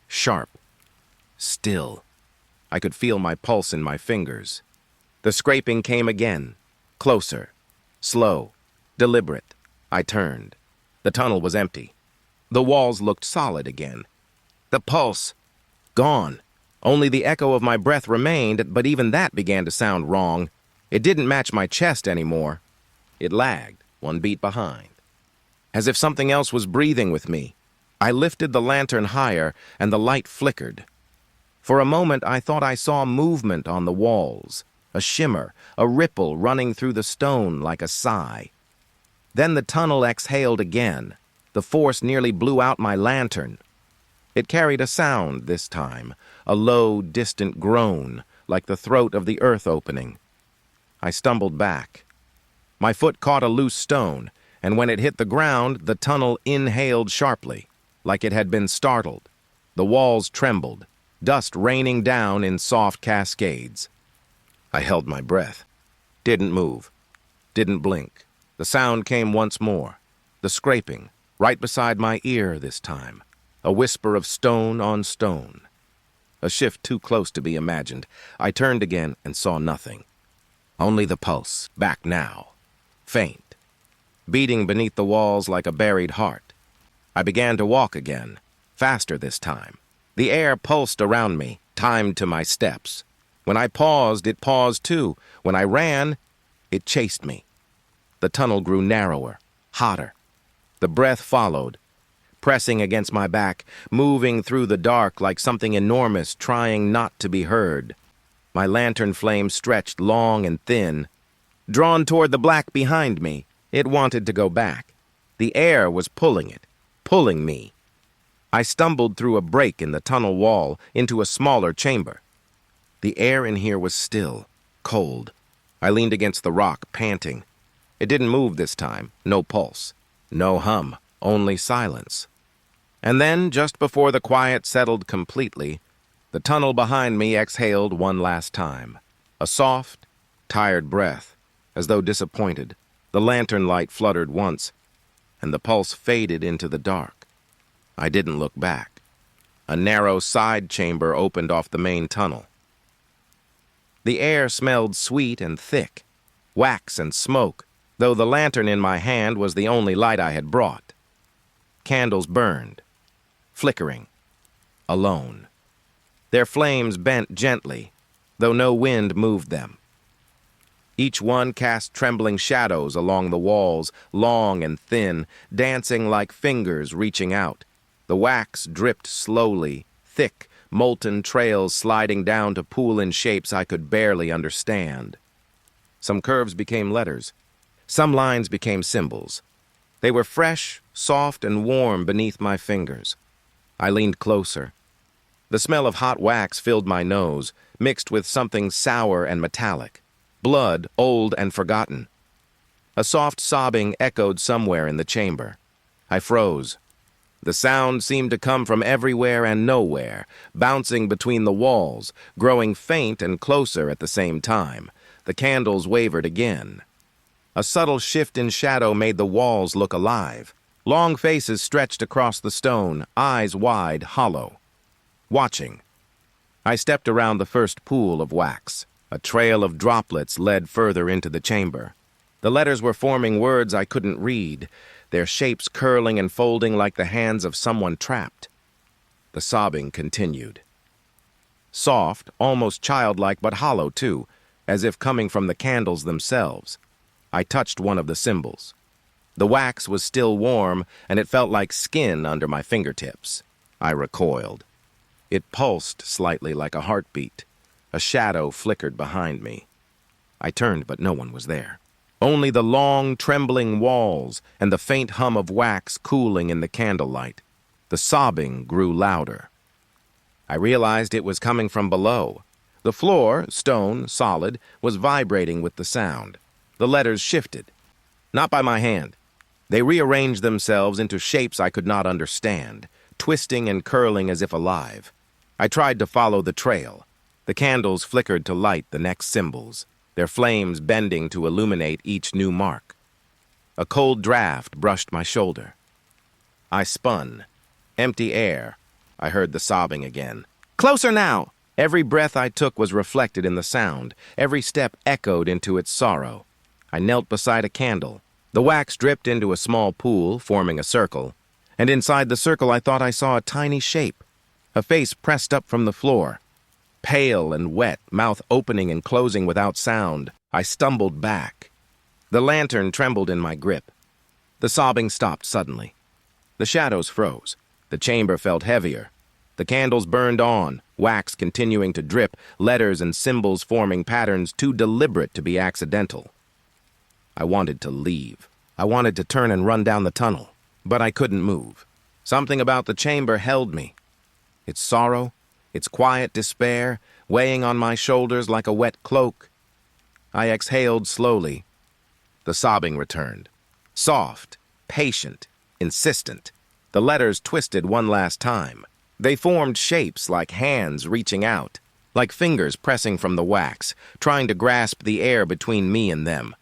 Sharp. Still. I could feel my pulse in my fingers. The scraping came again. Closer. Slow. Deliberate. I turned. The tunnel was empty. The walls looked solid again. The pulse. Gone. Only the echo of my breath remained, but even that began to sound wrong. It didn't match my chest anymore. It lagged, one beat behind. As if something else was breathing with me. I lifted the lantern higher, and the light flickered. For a moment, I thought I saw movement on the walls, a shimmer, a ripple running through the stone like a sigh. Then the tunnel exhaled again. The force nearly blew out my lantern. It carried a sound this time, a low, distant groan, like the throat of the earth opening. I stumbled back. My foot caught a loose stone, and when it hit the ground, the tunnel inhaled sharply, like it had been startled. The walls trembled, dust raining down in soft cascades. I held my breath. Didn't move. Didn't blink. The sound came once more. The scraping, right beside my ear this time. A whisper of stone on stone. A shift too close to be imagined. I turned again and saw nothing. Only the pulse, back now. Faint. Beating beneath the walls like a buried heart. I began to walk again, faster this time. The air pulsed around me, timed to my steps. When I paused, it paused too. When I ran, it chased me. The tunnel grew narrower, hotter. The breath followed, pressing against my back, moving through the dark like something enormous trying not to be heard. My lantern flame stretched long and thin. Drawn toward the black behind me, it wanted to go back. The air was pulling it, pulling me. I stumbled through a break in the tunnel wall into a smaller chamber. The air in here was still, cold. I leaned against the rock, panting. It didn't move this time, no pulse, no hum, only silence. And then, just before the quiet settled completely, the tunnel behind me exhaled one last time. A soft, tired breath, as though disappointed. The lantern light fluttered once, and the pulse faded into the dark. I didn't look back. A narrow side chamber opened off the main tunnel. The air smelled sweet and thick, wax and smoke, though the lantern in my hand was the only light I had brought. Candles burned, flickering, alone. Their flames bent gently, though no wind moved them. Each one cast trembling shadows along the walls, long and thin, dancing like fingers reaching out. The wax dripped slowly, thick, molten trails sliding down to pool in shapes I could barely understand. Some curves became letters. Some lines became symbols. They were fresh, soft, and warm beneath my fingers. I leaned closer. The smell of hot wax filled my nose, mixed with something sour and metallic. Blood, old and forgotten. A soft sobbing echoed somewhere in the chamber. I froze. The sound seemed to come from everywhere and nowhere, bouncing between the walls, growing faint and closer at the same time. The candles wavered again. A subtle shift in shadow made the walls look alive. Long faces stretched across the stone, eyes wide, hollow. Watching. I stepped around the first pool of wax. A trail of droplets led further into the chamber. The letters were forming words I couldn't read, their shapes curling and folding like the hands of someone trapped. The sobbing continued. Soft, almost childlike, but hollow too, as if coming from the candles themselves. I touched one of the symbols. The wax was still warm, and it felt like skin under my fingertips. I recoiled. It pulsed slightly like a heartbeat. A shadow flickered behind me. I turned, but no one was there. Only the long, trembling walls and the faint hum of wax cooling in the candlelight. The sobbing grew louder. I realized it was coming from below. The floor, stone, solid, was vibrating with the sound. The letters shifted. Not by my hand. They rearranged themselves into shapes I could not understand, twisting and curling as if alive. I tried to follow the trail. The candles flickered to light the next symbols, their flames bending to illuminate each new mark. A cold draft brushed my shoulder. I spun. Empty air. I heard the sobbing again. Closer now! Every breath I took was reflected in the sound. Every step echoed into its sorrow. I knelt beside a candle. The wax dripped into a small pool, forming a circle. And inside the circle I thought I saw a tiny shape. A face pressed up from the floor. Pale and wet, mouth opening and closing without sound. I stumbled back. The lantern trembled in my grip. The sobbing stopped suddenly. The shadows froze. The chamber felt heavier. The candles burned on, wax continuing to drip, letters and symbols forming patterns too deliberate to be accidental. I wanted to leave. I wanted to turn and run down the tunnel, but I couldn't move. Something about the chamber held me. Its sorrow, its quiet despair, weighing on my shoulders like a wet cloak. I exhaled slowly. The sobbing returned. Soft, patient, insistent. The letters twisted one last time. They formed shapes like hands reaching out, like fingers pressing from the wax, trying to grasp the air between me and them.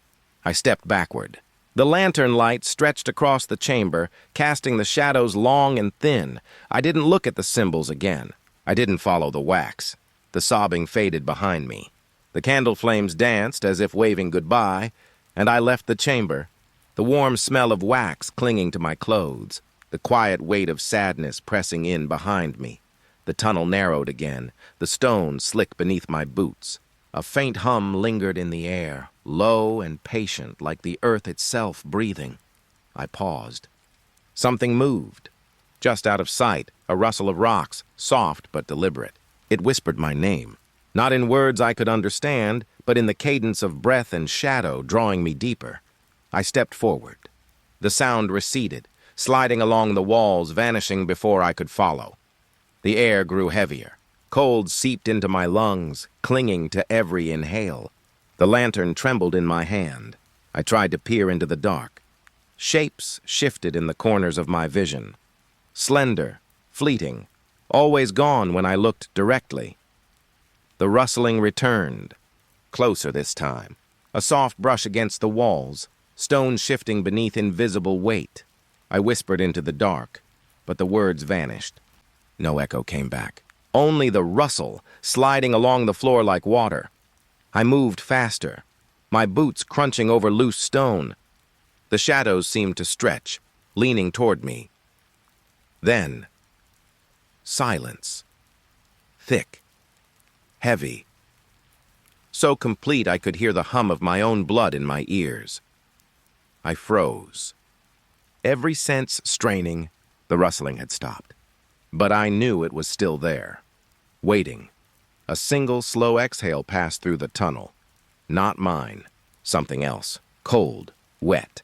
I stepped backward. The lantern light stretched across the chamber, casting the shadows long and thin. I didn't look at the symbols again. I didn't follow the wax. The sobbing faded behind me. The candle flames danced as if waving goodbye, and I left the chamber, the warm smell of wax clinging to my clothes, the quiet weight of sadness pressing in behind me. The tunnel narrowed again, the stone slick beneath my boots. A faint hum lingered in the air, low and patient, like the earth itself breathing. I paused. Something moved. Just out of sight, a rustle of rocks, soft but deliberate. It whispered my name, not in words I could understand, but in the cadence of breath and shadow drawing me deeper. I stepped forward. The sound receded, sliding along the walls, vanishing before I could follow. The air grew heavier. Cold seeped into my lungs, clinging to every inhale. The lantern trembled in my hand. I tried to peer into the dark. Shapes shifted in the corners of my vision. Slender, fleeting, always gone when I looked directly. The rustling returned, closer this time. A soft brush against the walls, stone shifting beneath invisible weight. I whispered into the dark, but the words vanished. No echo came back. Only the rustle, sliding along the floor like water. I moved faster, my boots crunching over loose stone. The shadows seemed to stretch, leaning toward me. Then, silence. Thick, heavy. So complete I could hear the hum of my own blood in my ears. I froze. Every sense straining, the rustling had stopped. But I knew it was still there, waiting. A single slow exhale passed through the tunnel. Not mine. Something else. Cold. Wet.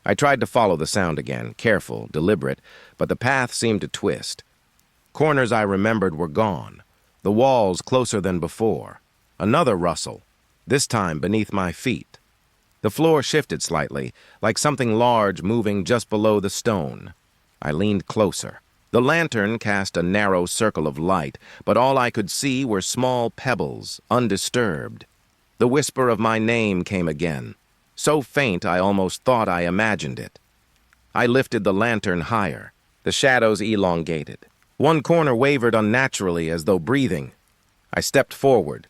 I tried to follow the sound again, careful, deliberate, but the path seemed to twist. Corners I remembered were gone. The walls closer than before. Another rustle, this time beneath my feet. The floor shifted slightly, like something large moving just below the stone. I leaned closer. The lantern cast a narrow circle of light, but all I could see were small pebbles, undisturbed. The whisper of my name came again, so faint I almost thought I imagined it. I lifted the lantern higher. The shadows elongated. One corner wavered unnaturally as though breathing. I stepped forward.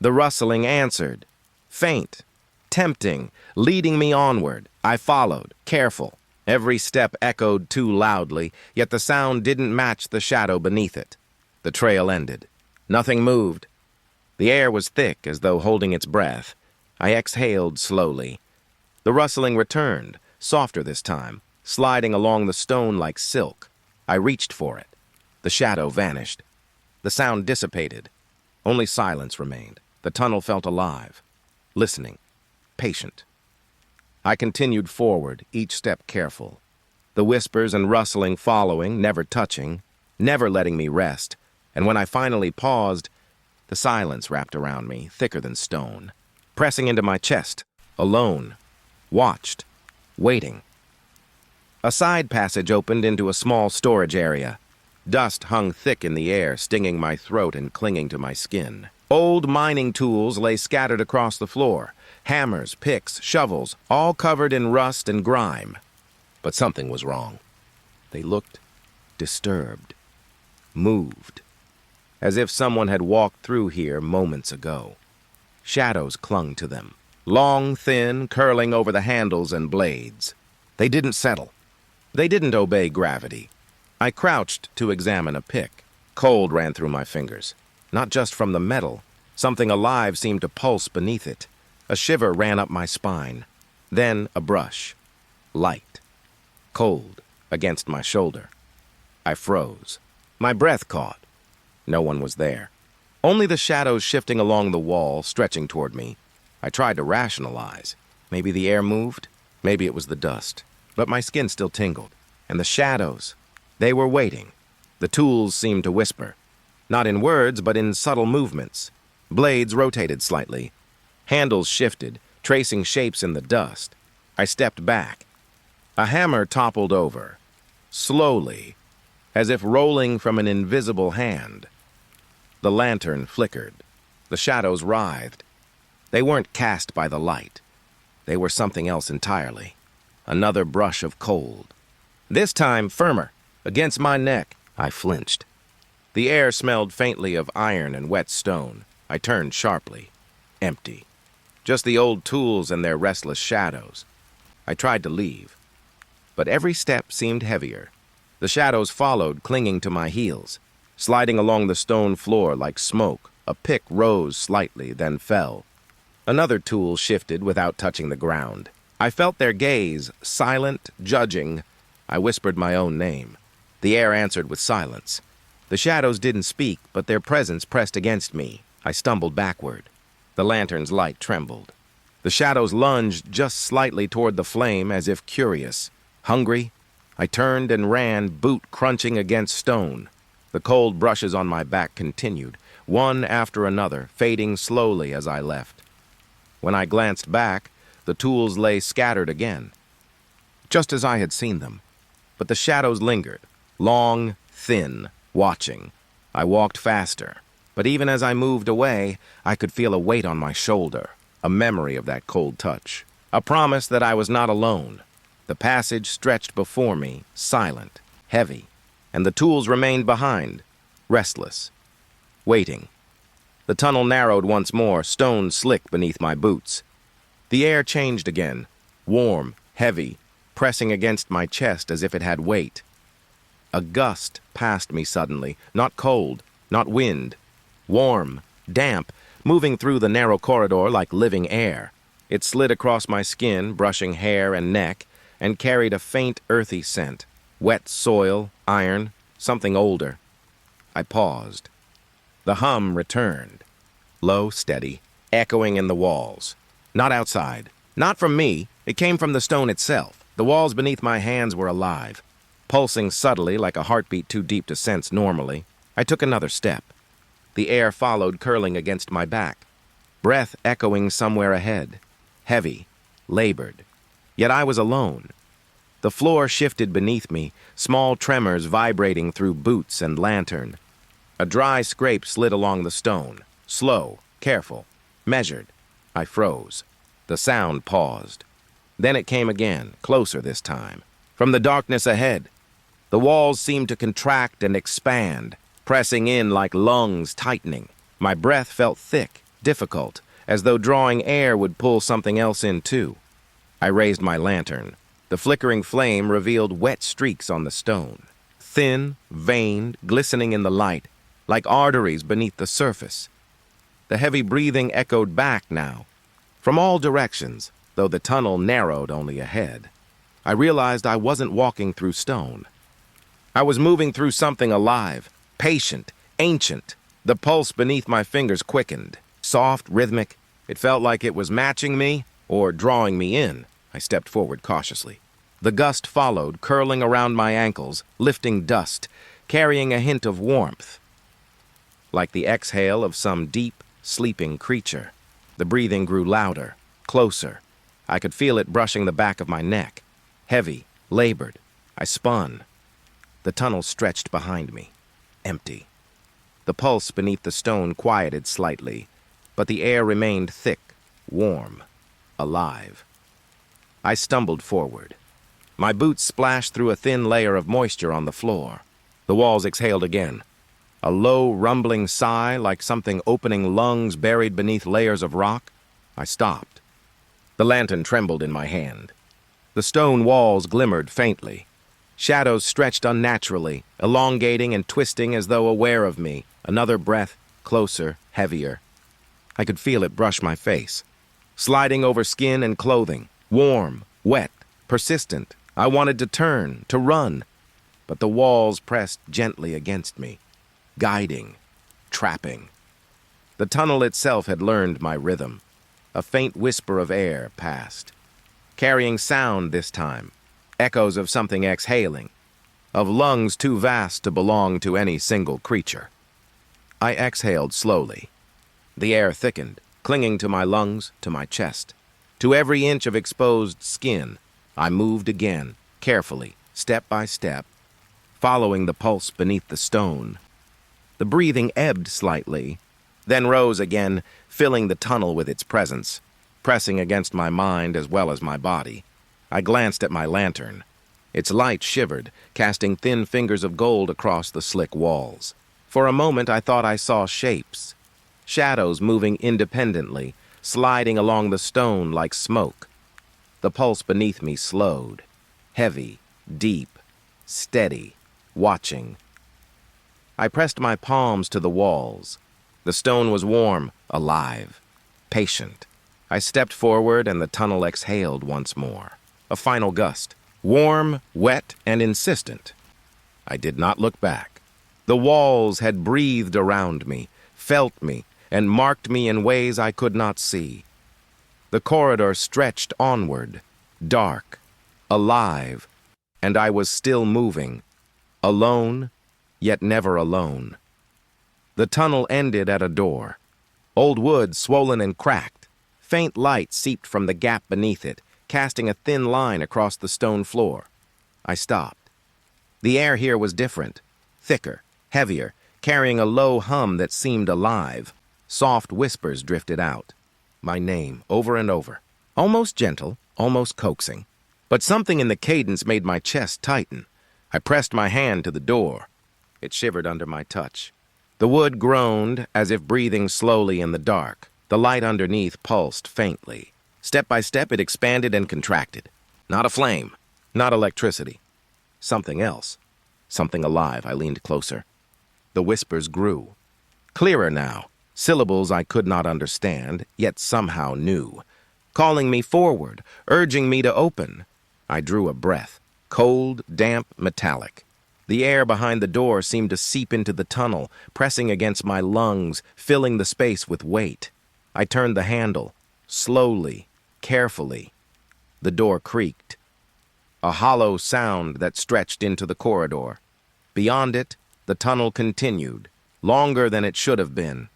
The rustling answered. Faint, tempting, leading me onward. I followed, careful. Every step echoed too loudly, yet the sound didn't match the shadow beneath it. The trail ended. Nothing moved. The air was thick, as though holding its breath. I exhaled slowly. The rustling returned, softer this time, sliding along the stone like silk. I reached for it. The shadow vanished. The sound dissipated. Only silence remained. The tunnel felt alive, listening, patient. I continued forward, each step careful. The whispers and rustling following, never touching, never letting me rest. And when I finally paused, the silence wrapped around me, thicker than stone, pressing into my chest, alone, watched, waiting. A side passage opened into a small storage area. Dust hung thick in the air, stinging my throat and clinging to my skin. Old mining tools lay scattered across the floor. Hammers, picks, shovels, all covered in rust and grime. But something was wrong. They looked disturbed, moved, as if someone had walked through here moments ago. Shadows clung to them, long, thin, curling over the handles and blades. They didn't settle. They didn't obey gravity. I crouched to examine a pick. Cold ran through my fingers. Not just from the metal. Something alive seemed to pulse beneath it. A shiver ran up my spine. Then a brush. Light. Cold against my shoulder. I froze. My breath caught. No one was there. Only the shadows shifting along the wall, stretching toward me. I tried to rationalize. Maybe the air moved. Maybe it was the dust. But my skin still tingled. And the shadows, they were waiting. The tools seemed to whisper. Not in words, but in subtle movements. Blades rotated slightly. Handles shifted, tracing shapes in the dust. I stepped back. A hammer toppled over. Slowly, as if rolling from an invisible hand. The lantern flickered. The shadows writhed. They weren't cast by the light. They were something else entirely. Another brush of cold. This time firmer, against my neck. I flinched. The air smelled faintly of iron and wet stone. I turned sharply. Empty. Just the old tools and their restless shadows. I tried to leave. But every step seemed heavier. The shadows followed, clinging to my heels. Sliding along the stone floor like smoke, a pick rose slightly, then fell. Another tool shifted without touching the ground. I felt their gaze, silent, judging. I whispered my own name. The air answered with silence. The shadows didn't speak, but their presence pressed against me. I stumbled backward. The lantern's light trembled. The shadows lunged just slightly toward the flame, as if curious. Hungry, I turned and ran, boot crunching against stone. The cold brushes on my back continued, one after another, fading slowly as I left. When I glanced back, the tools lay scattered again, just as I had seen them. But the shadows lingered, long, thin, watching. I walked faster, but even as I moved away, I could feel a weight on my shoulder, a memory of that cold touch, a promise that I was not alone. The passage stretched before me, silent, heavy, and the tools remained behind, restless, waiting. The tunnel narrowed once more, stone slick beneath my boots. The air changed again, warm, heavy, pressing against my chest as if it had weight. A gust passed me suddenly, not cold, not wind. Warm, damp, moving through the narrow corridor like living air. It slid across my skin, brushing hair and neck, and carried a faint, earthy scent. Wet soil, iron, something older. I paused. The hum returned. Low, steady, echoing in the walls. Not outside. Not from me. It came from the stone itself. The walls beneath my hands were alive, pulsing subtly like a heartbeat too deep to sense normally. I took another step. The air followed, curling against my back. Breath echoing somewhere ahead. Heavy, labored. Yet I was alone. The floor shifted beneath me, small tremors vibrating through boots and lantern. A dry scrape slid along the stone. Slow, careful, measured. I froze. The sound paused. Then it came again, closer this time. From the darkness ahead. The walls seemed to contract and expand, pressing in like lungs tightening. My breath felt thick, difficult, as though drawing air would pull something else in too. I raised my lantern. The flickering flame revealed wet streaks on the stone. Thin, veined, glistening in the light, like arteries beneath the surface. The heavy breathing echoed back now, from all directions, though the tunnel narrowed only ahead. I realized I wasn't walking through stone. I was moving through something alive, patient, ancient. The pulse beneath my fingers quickened, soft, rhythmic. It felt like it was matching me or drawing me in. I stepped forward cautiously. The gust followed, curling around my ankles, lifting dust, carrying a hint of warmth, like the exhale of some deep, sleeping creature. The breathing grew louder, closer. I could feel it brushing the back of my neck. Heavy, labored. I spun. The tunnel stretched behind me, empty. The pulse beneath the stone quieted slightly, but the air remained thick, warm, alive. I stumbled forward. My boots splashed through a thin layer of moisture on the floor. The walls exhaled again. A low, rumbling sigh, like something opening lungs buried beneath layers of rock. I stopped. The lantern trembled in my hand. The stone walls glimmered faintly. Shadows stretched unnaturally, elongating and twisting as though aware of me. Another breath, closer, heavier. I could feel it brush my face, sliding over skin and clothing, warm, wet, persistent. I wanted to turn, to run, but the walls pressed gently against me, guiding, trapping. The tunnel itself had learned my rhythm. A faint whisper of air passed, carrying sound this time, echoes of something exhaling, of lungs too vast to belong to any single creature. I exhaled slowly. The air thickened, clinging to my lungs, to my chest. To every inch of exposed skin, I moved again, carefully, step by step, following the pulse beneath the stone. The breathing ebbed slightly, then rose again, filling the tunnel with its presence, pressing against my mind as well as my body. I glanced at my lantern. Its light shivered, casting thin fingers of gold across the slick walls. For a moment I thought I saw shapes, shadows moving independently, sliding along the stone like smoke. The pulse beneath me slowed, heavy, deep, steady, watching. I pressed my palms to the walls. The stone was warm, alive, patient. I stepped forward and the tunnel exhaled once more. A final gust, warm, wet, and insistent. I did not look back. The walls had breathed around me, felt me, and marked me in ways I could not see. The corridor stretched onward, dark, alive, and I was still moving, alone, yet never alone. The tunnel ended at a door. Old wood swollen and cracked. Faint light seeped from the gap beneath it, casting a thin line across the stone floor. I stopped. The air here was different, thicker, heavier, carrying a low hum that seemed alive. Soft whispers drifted out. My name, over and over. Almost gentle, almost coaxing. But something in the cadence made my chest tighten. I pressed my hand to the door. It shivered under my touch. The wood groaned, as if breathing slowly in the dark. The light underneath pulsed faintly. Step by step, it expanded and contracted. Not a flame, not electricity. Something else. Something alive. I leaned closer. The whispers grew. Clearer now. Syllables I could not understand, yet somehow knew. Calling me forward, urging me to open. I drew a breath. Cold, damp, metallic. The air behind the door seemed to seep into the tunnel, pressing against my lungs, filling the space with weight. I turned the handle, slowly, carefully. The door creaked. A hollow sound that stretched into the corridor. Beyond it, the tunnel continued, longer than it should have been.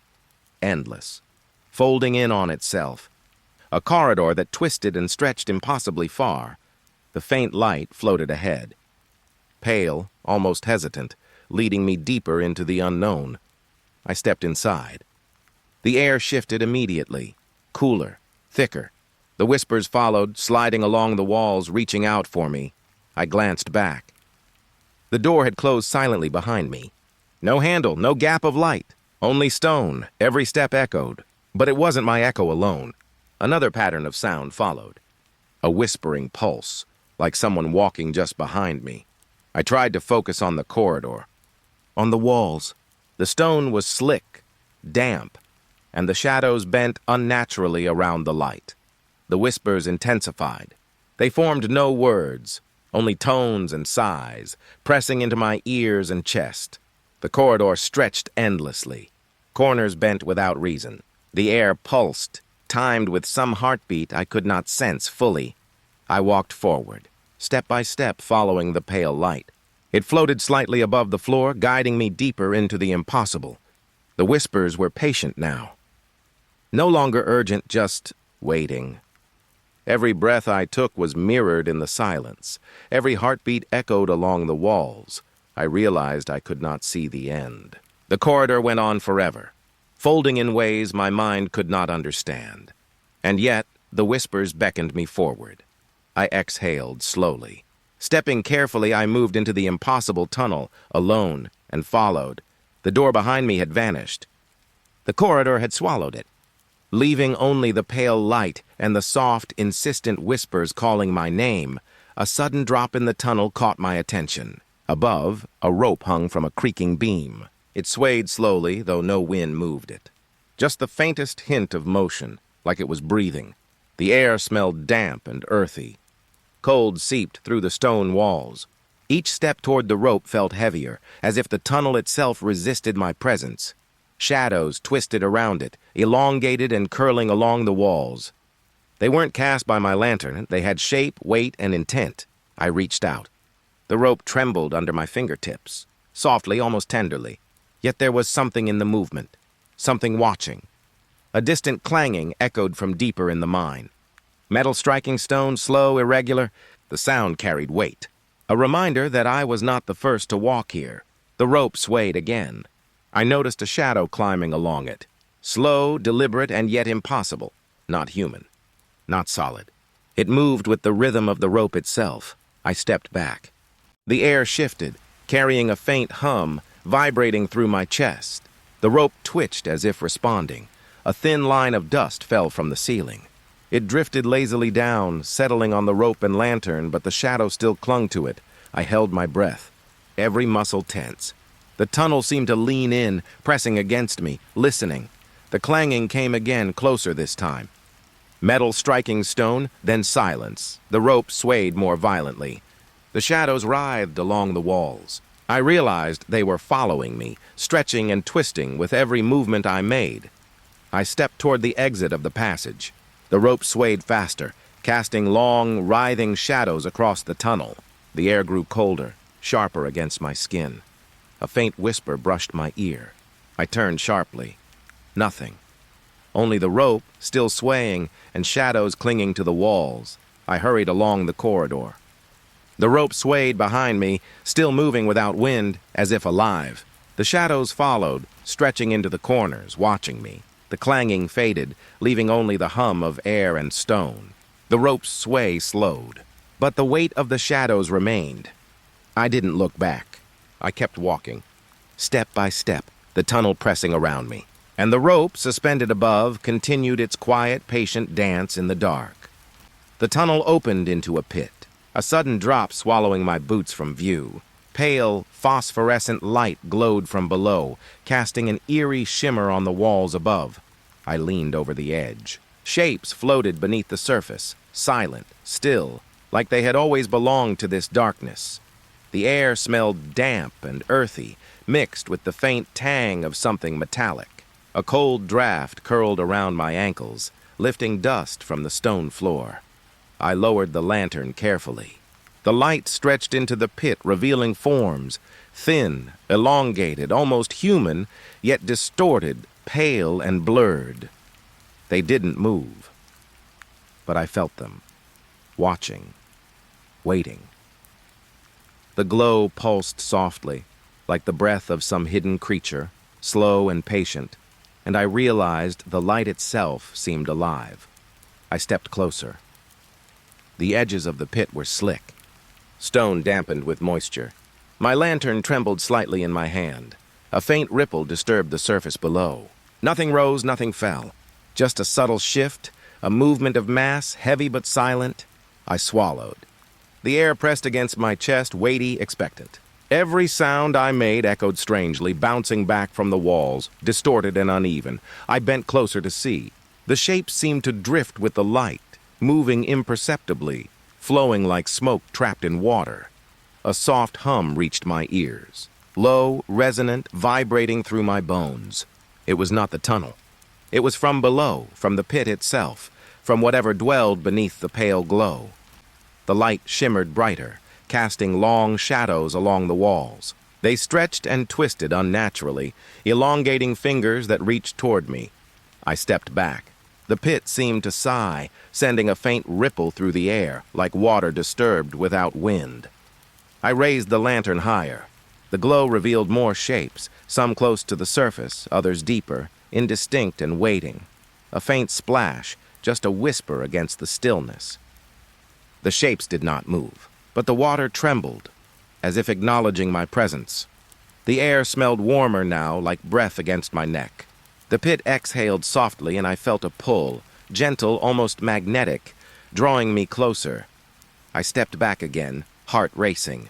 Endless, folding in on itself. A corridor that twisted and stretched impossibly far. The faint light floated ahead. Pale, almost hesitant, leading me deeper into the unknown. I stepped inside. The air shifted immediately, cooler, thicker. The whispers followed, sliding along the walls, reaching out for me. I glanced back. The door had closed silently behind me. No handle, no gap of light, only stone. Every step echoed. But it wasn't my echo alone. Another pattern of sound followed. A whispering pulse, like someone walking just behind me. I tried to focus on the corridor. On the walls. The stone was slick, damp, and the shadows bent unnaturally around the light. The whispers intensified. They formed no words, only tones and sighs, pressing into my ears and chest. The corridor stretched endlessly. Corners bent without reason. The air pulsed, timed with some heartbeat I could not sense fully. I walked forward, step by step following the pale light. It floated slightly above the floor, guiding me deeper into the impossible. The whispers were patient now. No longer urgent, just waiting. Every breath I took was mirrored in the silence. Every heartbeat echoed along the walls. I realized I could not see the end. The corridor went on forever, folding in ways my mind could not understand. And yet, the whispers beckoned me forward. I exhaled slowly. Stepping carefully, I moved into the impossible tunnel, alone, and followed. The door behind me had vanished. The corridor had swallowed it, leaving only the pale light and the soft, insistent whispers calling my name. A sudden drop in the tunnel caught my attention. Above, a rope hung from a creaking beam. It swayed slowly, though no wind moved it. Just the faintest hint of motion, like it was breathing. The air smelled damp and earthy. Cold seeped through the stone walls. Each step toward the rope felt heavier, as if the tunnel itself resisted my presence. Shadows twisted around it, elongated and curling along the walls. They weren't cast by my lantern. They had shape, weight, and intent. I reached out. The rope trembled under my fingertips, softly, almost tenderly. Yet there was something in the movement, something watching. A distant clanging echoed from deeper in the mine. Metal striking stone, slow, irregular, the sound carried weight. A reminder that I was not the first to walk here. The rope swayed again. I noticed a shadow climbing along it. Slow, deliberate, and yet impossible. Not human. Not solid. It moved with the rhythm of the rope itself. I stepped back. The air shifted, carrying a faint hum, vibrating through my chest. The rope twitched as if responding. A thin line of dust fell from the ceiling. It drifted lazily down, settling on the rope and lantern, but the shadow still clung to it. I held my breath, every muscle tense. The tunnel seemed to lean in, pressing against me, listening. The clanging came again, closer this time. Metal striking stone, then silence. The rope swayed more violently. The shadows writhed along the walls. I realized they were following me, stretching and twisting with every movement I made. I stepped toward the exit of the passage. The rope swayed faster, casting long, writhing shadows across the tunnel. The air grew colder, sharper against my skin. A faint whisper brushed my ear. I turned sharply. Nothing. Only the rope, still swaying, and shadows clinging to the walls. I hurried along the corridor. The rope swayed behind me, still moving without wind, as if alive. The shadows followed, stretching into the corners, watching me. The clanging faded, leaving only the hum of air and stone. The rope's sway slowed, but the weight of the shadows remained. I didn't look back. I kept walking, step by step, the tunnel pressing around me. And the rope, suspended above, continued its quiet, patient dance in the dark. The tunnel opened into a pit, a sudden drop swallowing my boots from view. Pale, phosphorescent light glowed from below, casting an eerie shimmer on the walls above. I leaned over the edge. Shapes floated beneath the surface, silent, still, like they had always belonged to this darkness. The air smelled damp and earthy, mixed with the faint tang of something metallic. A cold draft curled around my ankles, lifting dust from the stone floor. I lowered the lantern carefully. The light stretched into the pit, revealing forms, thin, elongated, almost human, yet distorted, pale, and blurred. They didn't move, but I felt them, watching, waiting. The glow pulsed softly, like the breath of some hidden creature, slow and patient, and I realized the light itself seemed alive. I stepped closer. The edges of the pit were slick, stone dampened with moisture. My lantern trembled slightly in my hand. A faint ripple disturbed the surface below. Nothing rose, nothing fell. Just a subtle shift, a movement of mass, heavy but silent. I swallowed. The air pressed against my chest, weighty, expectant. Every sound I made echoed strangely, bouncing back from the walls, distorted and uneven. I bent closer to see. The shapes seemed to drift with the light, moving imperceptibly, flowing like smoke trapped in water. A soft hum reached my ears, low, resonant, vibrating through my bones. It was not the tunnel. It was from below, from the pit itself, from whatever dwelled beneath the pale glow. The light shimmered brighter, casting long shadows along the walls. They stretched and twisted unnaturally, elongating fingers that reached toward me. I stepped back. The pit seemed to sigh, sending a faint ripple through the air, like water disturbed without wind. I raised the lantern higher. The glow revealed more shapes, some close to the surface, others deeper, indistinct and waiting. A faint splash, just a whisper against the stillness. The shapes did not move, but the water trembled, as if acknowledging my presence. The air smelled warmer now, like breath against my neck. The pit exhaled softly, and I felt a pull, gentle, almost magnetic, drawing me closer. I stepped back again, heart racing.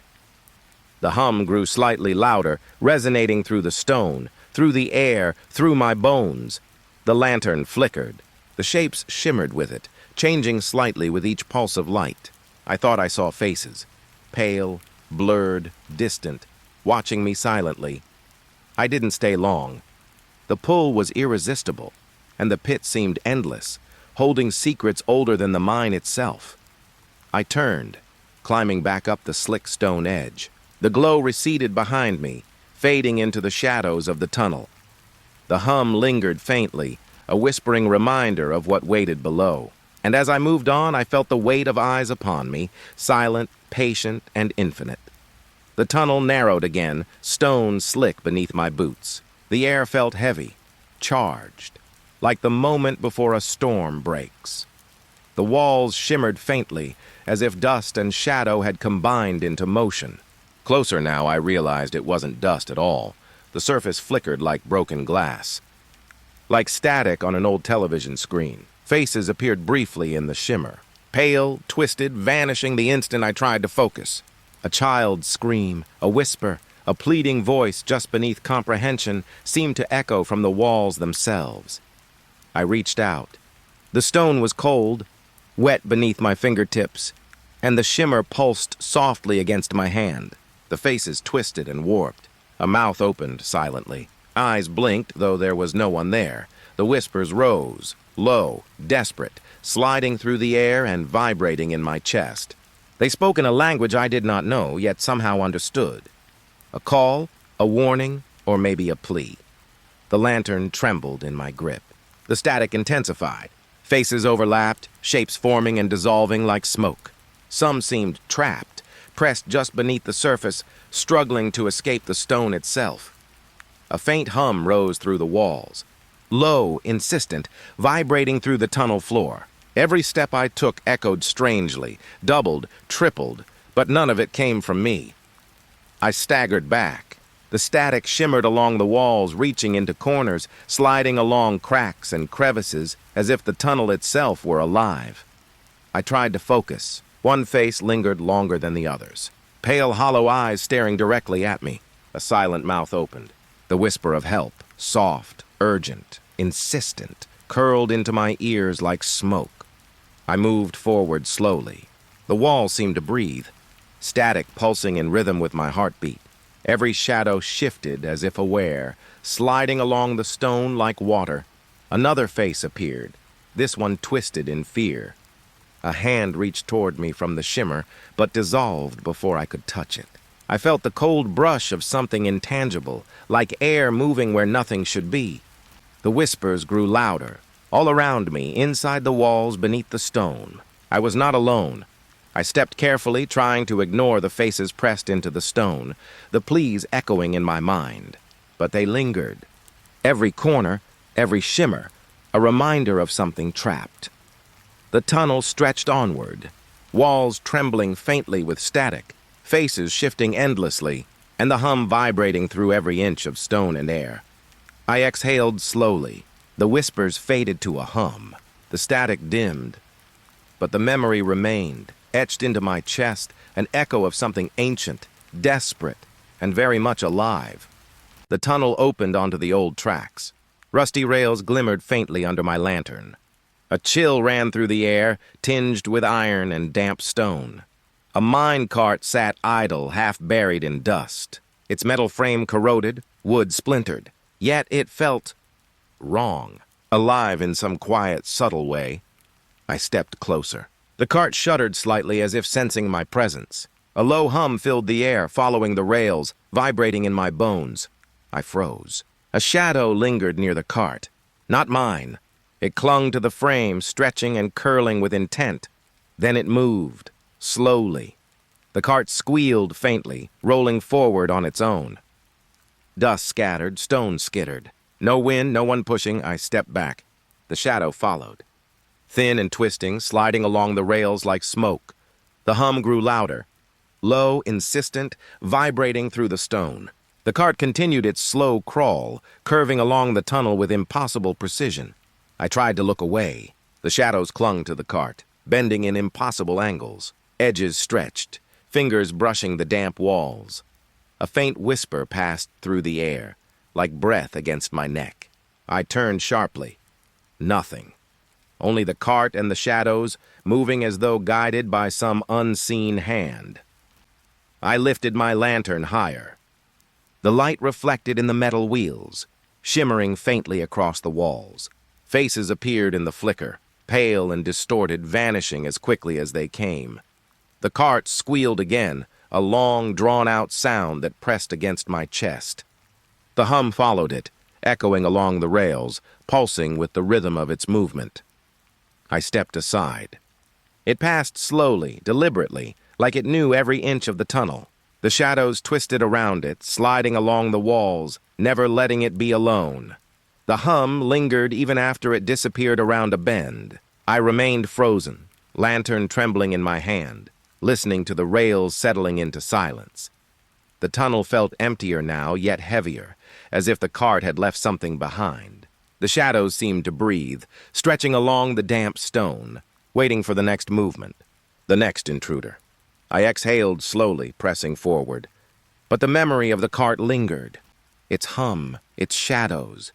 The hum grew slightly louder, resonating through the stone, through the air, through my bones. The lantern flickered. The shapes shimmered with it, changing slightly with each pulse of light. I thought I saw faces, pale, blurred, distant, watching me silently. I didn't stay long. The pull was irresistible, and the pit seemed endless, holding secrets older than the mine itself. I turned, climbing back up the slick stone edge. The glow receded behind me, fading into the shadows of the tunnel. The hum lingered faintly, a whispering reminder of what waited below. And as I moved on, I felt the weight of eyes upon me, silent, patient, and infinite. The tunnel narrowed again, stone slick beneath my boots. The air felt heavy, charged, like the moment before a storm breaks. The walls shimmered faintly, as if dust and shadow had combined into motion. Closer now, I realized it wasn't dust at all. The surface flickered like broken glass. Like static on an old television screen, faces appeared briefly in the shimmer. Pale, twisted, vanishing the instant I tried to focus. A child's scream, a whisper, a pleading voice just beneath comprehension seemed to echo from the walls themselves. I reached out. The stone was cold, wet beneath my fingertips, and the shimmer pulsed softly against my hand. The faces twisted and warped. A mouth opened silently. Eyes blinked, though there was no one there. The whispers rose, low, desperate, sliding through the air and vibrating in my chest. They spoke in a language I did not know, yet somehow understood. A call, a warning, or maybe a plea. The lantern trembled in my grip. The static intensified. Faces overlapped, shapes forming and dissolving like smoke. Some seemed trapped, pressed just beneath the surface, struggling to escape the stone itself. A faint hum rose through the walls. Low, insistent, vibrating through the tunnel floor. Every step I took echoed strangely, doubled, tripled, but none of it came from me. I staggered back. The static shimmered along the walls, reaching into corners, sliding along cracks and crevices, as if the tunnel itself were alive. I tried to focus. One face lingered longer than the others. Pale, hollow eyes staring directly at me. A silent mouth opened. The whisper of help, soft, urgent, insistent, curled into my ears like smoke. I moved forward slowly. The walls seemed to breathe, static pulsing in rhythm with my heartbeat. Every shadow shifted as if aware, sliding along the stone like water. Another face appeared, this one twisted in fear. A hand reached toward me from the shimmer, but dissolved before I could touch it. I felt the cold brush of something intangible, like air moving where nothing should be. The whispers grew louder, all around me, inside the walls, beneath the stone. I was not alone. I stepped carefully, trying to ignore the faces pressed into the stone, the pleas echoing in my mind. But they lingered. Every corner, every shimmer, a reminder of something trapped. The tunnel stretched onward, walls trembling faintly with static, faces shifting endlessly, and the hum vibrating through every inch of stone and air. I exhaled slowly. The whispers faded to a hum. The static dimmed. But the memory remained, etched into my chest, an echo of something ancient, desperate, and very much alive. The tunnel opened onto the old tracks. Rusty rails glimmered faintly under my lantern. A chill ran through the air, tinged with iron and damp stone. A mine cart sat idle, half buried in dust. Its metal frame corroded, wood splintered. Yet it felt wrong, alive in some quiet, subtle way. I stepped closer. The cart shuddered slightly as if sensing my presence. A low hum filled the air, following the rails, vibrating in my bones. I froze. A shadow lingered near the cart. Not mine. It clung to the frame, stretching and curling with intent. Then it moved, slowly. The cart squealed faintly, rolling forward on its own. Dust scattered, stones skittered. No wind, no one pushing, I stepped back. The shadow followed. Thin and twisting, sliding along the rails like smoke. The hum grew louder. Low, insistent, vibrating through the stone. The cart continued its slow crawl, curving along the tunnel with impossible precision. I tried to look away. The shadows clung to the cart, bending in impossible angles. Edges stretched, fingers brushing the damp walls. A faint whisper passed through the air, like breath against my neck. I turned sharply. Nothing. Only the cart and the shadows, moving as though guided by some unseen hand. I lifted my lantern higher. The light reflected in the metal wheels, shimmering faintly across the walls. Faces appeared in the flicker, pale and distorted, vanishing as quickly as they came. The cart squealed again, a long, drawn-out sound that pressed against my chest. The hum followed it, echoing along the rails, pulsing with the rhythm of its movement. I stepped aside. It passed slowly, deliberately, like it knew every inch of the tunnel. The shadows twisted around it, sliding along the walls, never letting it be alone. The hum lingered even after it disappeared around a bend. I remained frozen, lantern trembling in my hand, listening to the rails settling into silence. The tunnel felt emptier now, yet heavier, as if the cart had left something behind. The shadows seemed to breathe, stretching along the damp stone, waiting for the next movement, the next intruder. I exhaled slowly, pressing forward. But the memory of the cart lingered, its hum, its shadows,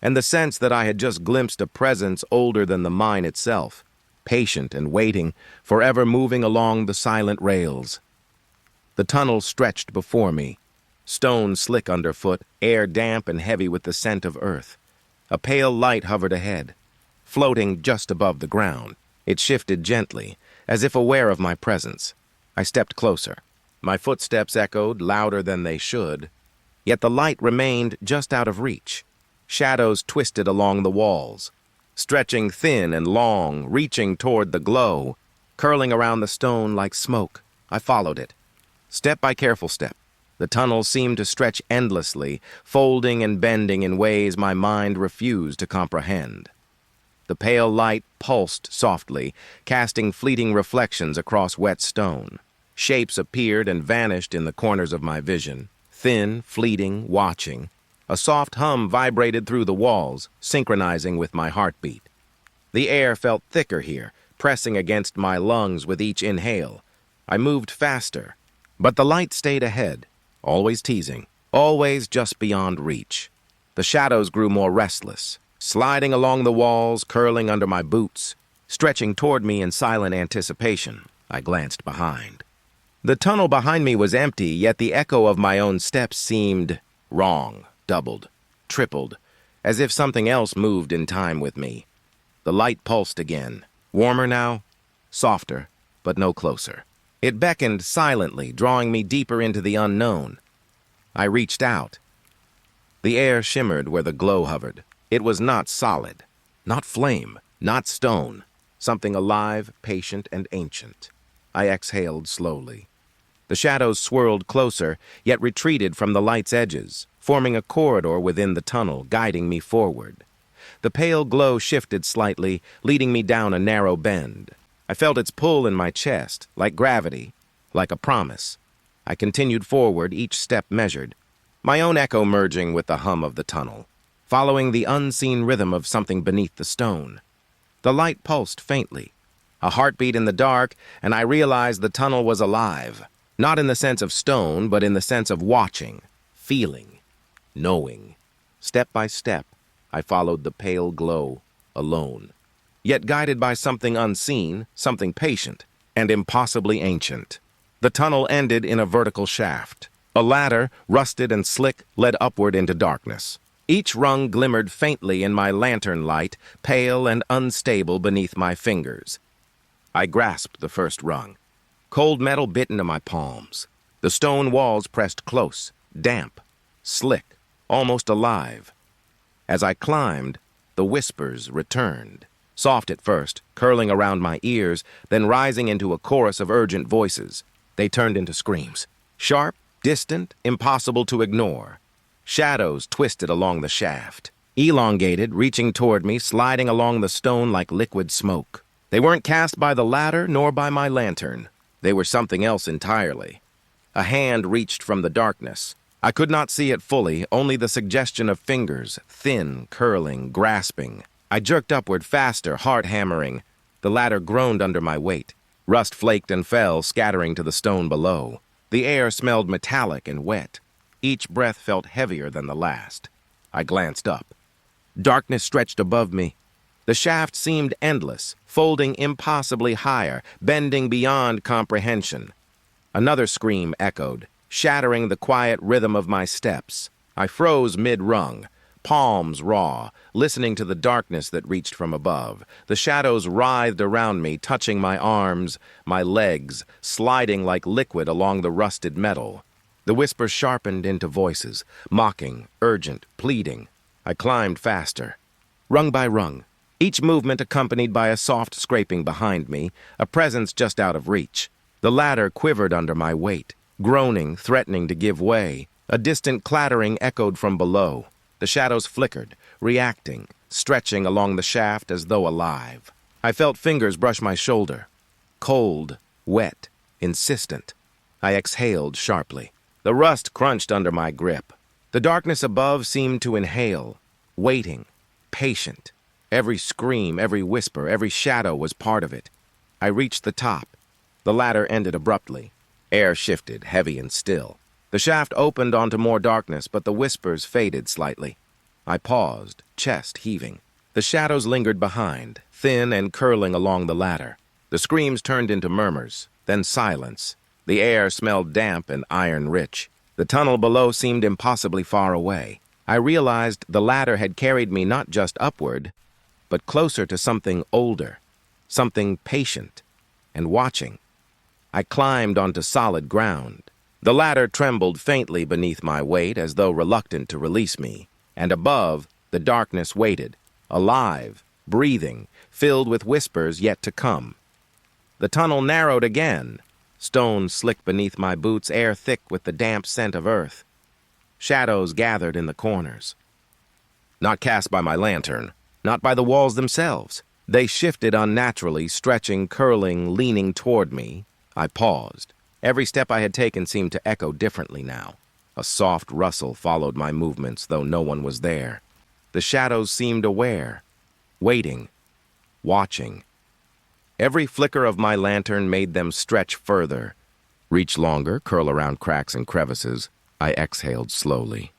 and the sense that I had just glimpsed a presence older than the mine itself, patient and waiting, forever moving along the silent rails. The tunnel stretched before me, stone slick underfoot, air damp and heavy with the scent of earth. A pale light hovered ahead, floating just above the ground. It shifted gently, as if aware of my presence. I stepped closer. My footsteps echoed louder than they should, yet the light remained just out of reach. Shadows twisted along the walls, stretching thin and long, reaching toward the glow, curling around the stone like smoke. I followed it, step by careful step. The tunnel seemed to stretch endlessly, folding and bending in ways my mind refused to comprehend. The pale light pulsed softly, casting fleeting reflections across wet stone. Shapes appeared and vanished in the corners of my vision, thin, fleeting, watching. A soft hum vibrated through the walls, synchronizing with my heartbeat. The air felt thicker here, pressing against my lungs with each inhale. I moved faster, but the light stayed ahead, always teasing, always just beyond reach. The shadows grew more restless, sliding along the walls, curling under my boots, stretching toward me in silent anticipation. I glanced behind. The tunnel behind me was empty, yet the echo of my own steps seemed wrong, doubled, tripled, as if something else moved in time with me. The light pulsed again, warmer now, softer, but no closer. It beckoned silently, drawing me deeper into the unknown. I reached out. The air shimmered where the glow hovered. It was not solid, not flame, not stone, something alive, patient, and ancient. I exhaled slowly. The shadows swirled closer, yet retreated from the light's edges, forming a corridor within the tunnel, guiding me forward. The pale glow shifted slightly, leading me down a narrow bend. I felt its pull in my chest, like gravity, like a promise. I continued forward, each step measured, my own echo merging with the hum of the tunnel, following the unseen rhythm of something beneath the stone. The light pulsed faintly. A heartbeat in the dark, and I realized the tunnel was alive. Not in the sense of stone, but in the sense of watching, feeling, knowing. Step by step, I followed the pale glow, alone, yet guided by something unseen, something patient, and impossibly ancient. The tunnel ended in a vertical shaft. A ladder, rusted and slick, led upward into darkness. Each rung glimmered faintly in my lantern light, pale and unstable beneath my fingers. I grasped the first rung. Cold metal bit into my palms. The stone walls pressed close, damp, slick, almost alive. As I climbed, the whispers returned. Soft at first, curling around my ears, then rising into a chorus of urgent voices. They turned into screams. Sharp, distant, impossible to ignore. Shadows twisted along the shaft. Elongated, reaching toward me, sliding along the stone like liquid smoke. They weren't cast by the ladder nor by my lantern. They were something else entirely. A hand reached from the darkness. I could not see it fully, only the suggestion of fingers, thin, curling, grasping. I jerked upward faster, heart hammering. The ladder groaned under my weight. Rust flaked and fell, scattering to the stone below. The air smelled metallic and wet. Each breath felt heavier than the last. I glanced up. Darkness stretched above me. The shaft seemed endless, folding impossibly higher, bending beyond comprehension. Another scream echoed, shattering the quiet rhythm of my steps. I froze mid-rung, palms raw, listening to the darkness that reached from above. The shadows writhed around me, touching my arms, my legs, sliding like liquid along the rusted metal. The whispers sharpened into voices, mocking, urgent, pleading. I climbed faster, rung by rung, each movement accompanied by a soft scraping behind me, a presence just out of reach. The ladder quivered under my weight, groaning, threatening to give way. A distant clattering echoed from below. The shadows flickered, reacting, stretching along the shaft as though alive. I felt fingers brush my shoulder. Cold, wet, insistent. I exhaled sharply. The rust crunched under my grip. The darkness above seemed to inhale, waiting, patient. Every scream, every whisper, every shadow was part of it. I reached the top. The ladder ended abruptly. Air shifted, heavy and still. The shaft opened onto more darkness, but the whispers faded slightly. I paused, chest heaving. The shadows lingered behind, thin and curling along the ladder. The screams turned into murmurs, then silence. The air smelled damp and iron-rich. The tunnel below seemed impossibly far away. I realized the ladder had carried me not just upward, but closer to something older, something patient and watching. I climbed onto solid ground. The ladder trembled faintly beneath my weight as though reluctant to release me, and above, the darkness waited, alive, breathing, filled with whispers yet to come. The tunnel narrowed again, stone slick beneath my boots, air thick with the damp scent of earth. Shadows gathered in the corners. Not cast by my lantern, not by the walls themselves. They shifted unnaturally, stretching, curling, leaning toward me. I paused. Every step I had taken seemed to echo differently now. A soft rustle followed my movements, though no one was there. The shadows seemed aware, waiting, watching. Every flicker of my lantern made them stretch further, reach longer, curl around cracks and crevices. I exhaled slowly.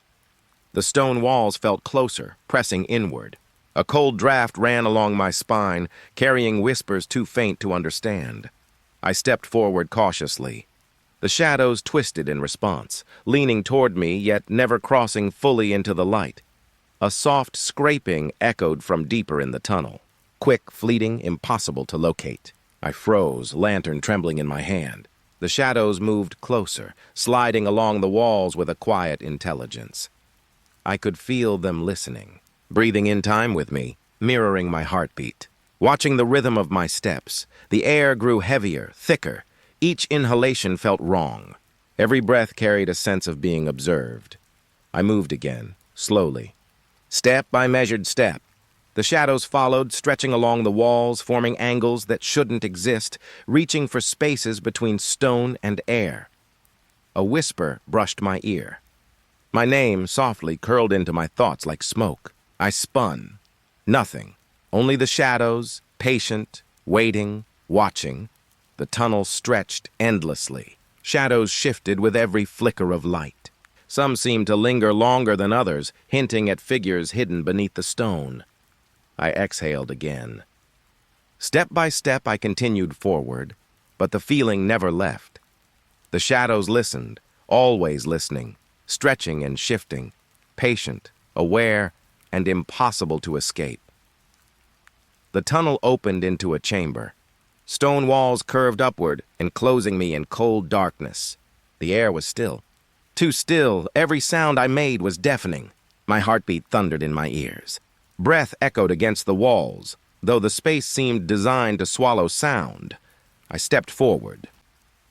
The stone walls felt closer, pressing inward. A cold draft ran along my spine, carrying whispers too faint to understand. I stepped forward cautiously. The shadows twisted in response, leaning toward me, yet never crossing fully into the light. A soft scraping echoed from deeper in the tunnel. Quick, fleeting, impossible to locate. I froze, lantern trembling in my hand. The shadows moved closer, sliding along the walls with a quiet intelligence. I could feel them listening, breathing in time with me, mirroring my heartbeat. Watching the rhythm of my steps, the air grew heavier, thicker. Each inhalation felt wrong. Every breath carried a sense of being observed. I moved again, slowly. Step by measured step. The shadows followed, stretching along the walls, forming angles that shouldn't exist, reaching for spaces between stone and air. A whisper brushed my ear. My name softly curled into my thoughts like smoke. I spun. Nothing. Only the shadows, patient, waiting, watching. The tunnel stretched endlessly. Shadows shifted with every flicker of light. Some seemed to linger longer than others, hinting at figures hidden beneath the stone. I exhaled again. Step by step, I continued forward, but the feeling never left. The shadows listened, always listening, stretching and shifting, patient, aware, and impossible to escape. The tunnel opened into a chamber. Stone walls curved upward, enclosing me in cold darkness. The air was still. Too still, every sound I made was deafening. My heartbeat thundered in my ears. Breath echoed against the walls, though the space seemed designed to swallow sound. I stepped forward.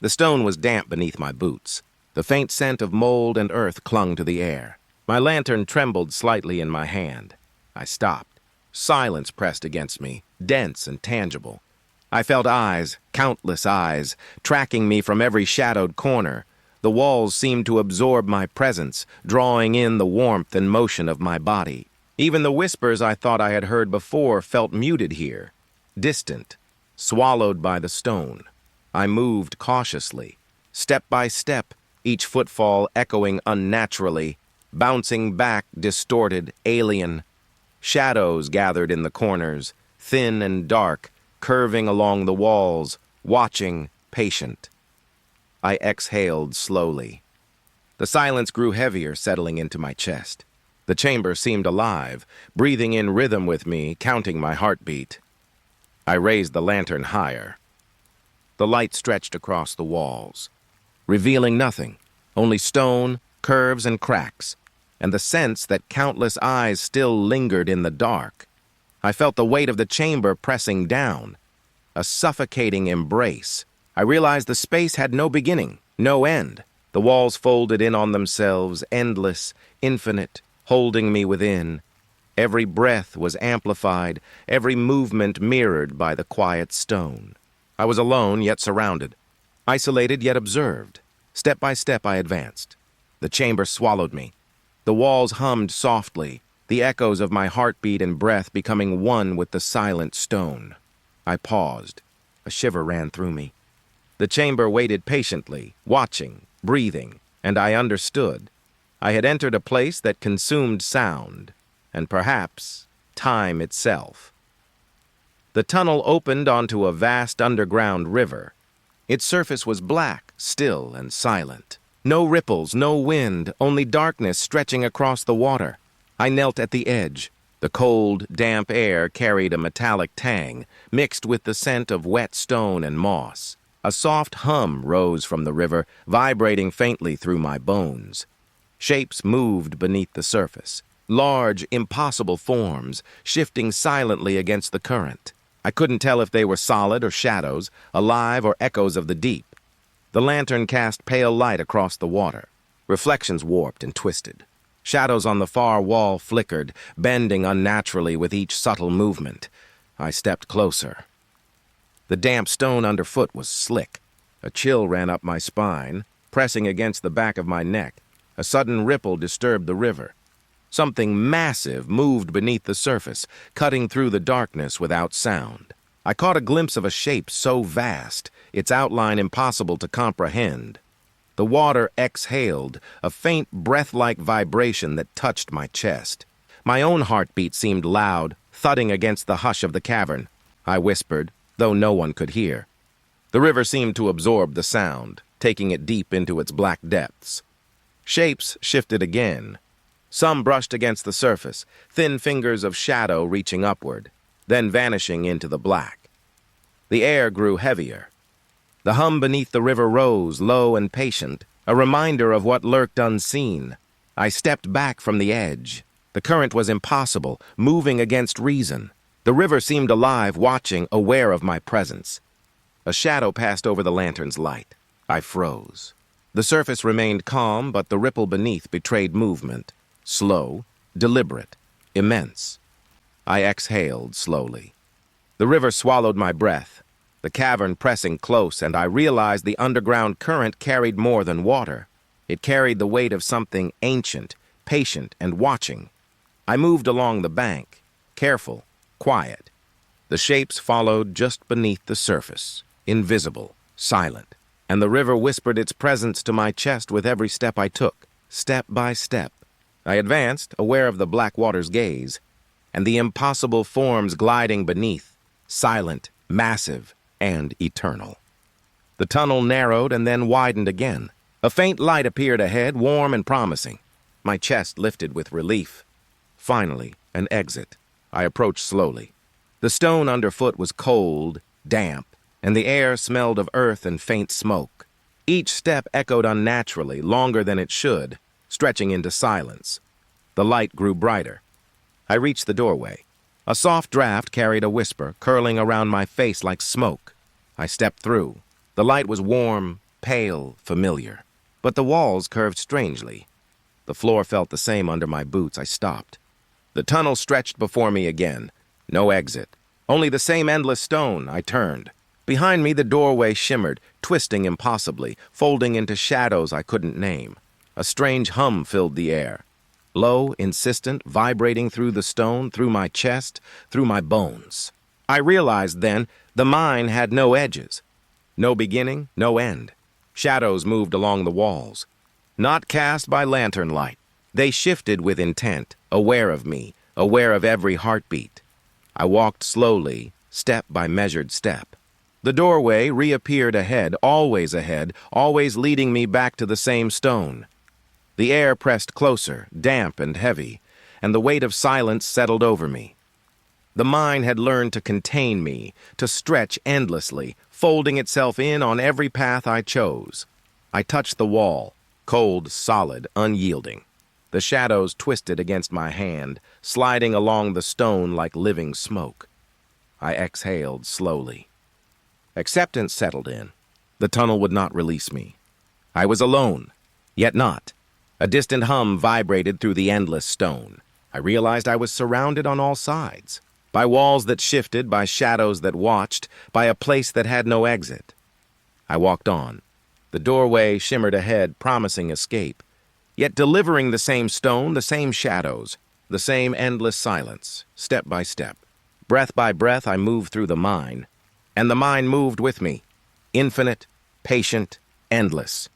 The stone was damp beneath my boots. The faint scent of mold and earth clung to the air. My lantern trembled slightly in my hand. I stopped. Silence pressed against me, dense and tangible. I felt eyes, countless eyes, tracking me from every shadowed corner. The walls seemed to absorb my presence, drawing in the warmth and motion of my body. Even the whispers I thought I had heard before felt muted here, distant, swallowed by the stone. I moved cautiously, step by step, each footfall echoing unnaturally, bouncing back, distorted, alien. Shadows gathered in the corners, thin and dark, curving along the walls, watching, patient. I exhaled slowly. The silence grew heavier, settling into my chest. The chamber seemed alive, breathing in rhythm with me, counting my heartbeat. I raised the lantern higher. The light stretched across the walls, revealing nothing, only stone, curves, and cracks, and the sense that countless eyes still lingered in the dark. I felt the weight of the chamber pressing down, a suffocating embrace. I realized the space had no beginning, no end. The walls folded in on themselves, endless, infinite, holding me within. Every breath was amplified, every movement mirrored by the quiet stone. I was alone, yet surrounded, isolated, yet observed. Step by step, I advanced. The chamber swallowed me. The walls hummed softly, the echoes of my heartbeat and breath becoming one with the silent stone. I paused. A shiver ran through me. The chamber waited patiently, watching, breathing, and I understood. I had entered a place that consumed sound, and perhaps time itself. The tunnel opened onto a vast underground river. Its surface was black, still, and silent. No ripples, no wind, only darkness stretching across the water. I knelt at the edge. The cold, damp air carried a metallic tang, mixed with the scent of wet stone and moss. A soft hum rose from the river, vibrating faintly through my bones. Shapes moved beneath the surface, large, impossible forms, shifting silently against the current. I couldn't tell if they were solid or shadows, alive or echoes of the deep. The lantern cast pale light across the water. Reflections warped and twisted. Shadows on the far wall flickered, bending unnaturally with each subtle movement. I stepped closer. The damp stone underfoot was slick. A chill ran up my spine, pressing against the back of my neck. A sudden ripple disturbed the river. Something massive moved beneath the surface, cutting through the darkness without sound. I caught a glimpse of a shape so vast, its outline impossible to comprehend. The water exhaled, a faint breath-like vibration that touched my chest. My own heartbeat seemed loud, thudding against the hush of the cavern. I whispered, though no one could hear. The river seemed to absorb the sound, taking it deep into its black depths. Shapes shifted again. Some brushed against the surface, thin fingers of shadow reaching upward, then vanishing into the black. The air grew heavier. The hum beneath the river rose, low and patient, a reminder of what lurked unseen. I stepped back from the edge. The current was impossible, moving against reason. The river seemed alive, watching, aware of my presence. A shadow passed over the lantern's light. I froze. The surface remained calm, but the ripple beneath betrayed movement. Slow, deliberate, immense. I exhaled slowly. The river swallowed my breath, the cavern pressing close, and I realized the underground current carried more than water. It carried the weight of something ancient, patient, and watching. I moved along the bank, careful, quiet. The shapes followed just beneath the surface, invisible, silent. and the river whispered its presence to my chest with every step I took, step by step. I advanced, aware of the black water's gaze, and the impossible forms gliding beneath, silent, massive, and eternal. The tunnel narrowed and then widened again. A faint light appeared ahead, warm and promising. My chest lifted with relief. Finally, an exit. I approached slowly. The stone underfoot was cold, damp, and the air smelled of earth and faint smoke. Each step echoed unnaturally, longer than it should, stretching into silence. The light grew brighter. I reached the doorway. A soft draft carried a whisper, curling around my face like smoke. I stepped through. The light was warm, pale, familiar. But the walls curved strangely. The floor felt the same under my boots. I stopped. The tunnel stretched before me again. No exit. Only the same endless stone. I turned. Behind me, the doorway shimmered, twisting impossibly, folding into shadows I couldn't name. A strange hum filled the air. Low, insistent, vibrating through the stone, through my chest, through my bones. I realized then the mine had no edges. No beginning, no end. Shadows moved along the walls. Not cast by lantern light. They shifted with intent, aware of me, aware of every heartbeat. I walked slowly, step by measured step. The doorway reappeared ahead, always leading me back to the same stone. The air pressed closer, damp and heavy, and the weight of silence settled over me. The mine had learned to contain me, to stretch endlessly, folding itself in on every path I chose. I touched the wall, cold, solid, unyielding. The shadows twisted against my hand, sliding along the stone like living smoke. I exhaled slowly. Acceptance settled in. The tunnel would not release me. I was alone, yet not. A distant hum vibrated through the endless stone. I realized I was surrounded on all sides, by walls that shifted, by shadows that watched, by a place that had no exit. I walked on. The doorway shimmered ahead, promising escape, yet delivering the same stone, the same shadows, the same endless silence, step by step. Breath by breath, I moved through the mine, and the mine moved with me, infinite, patient, endless.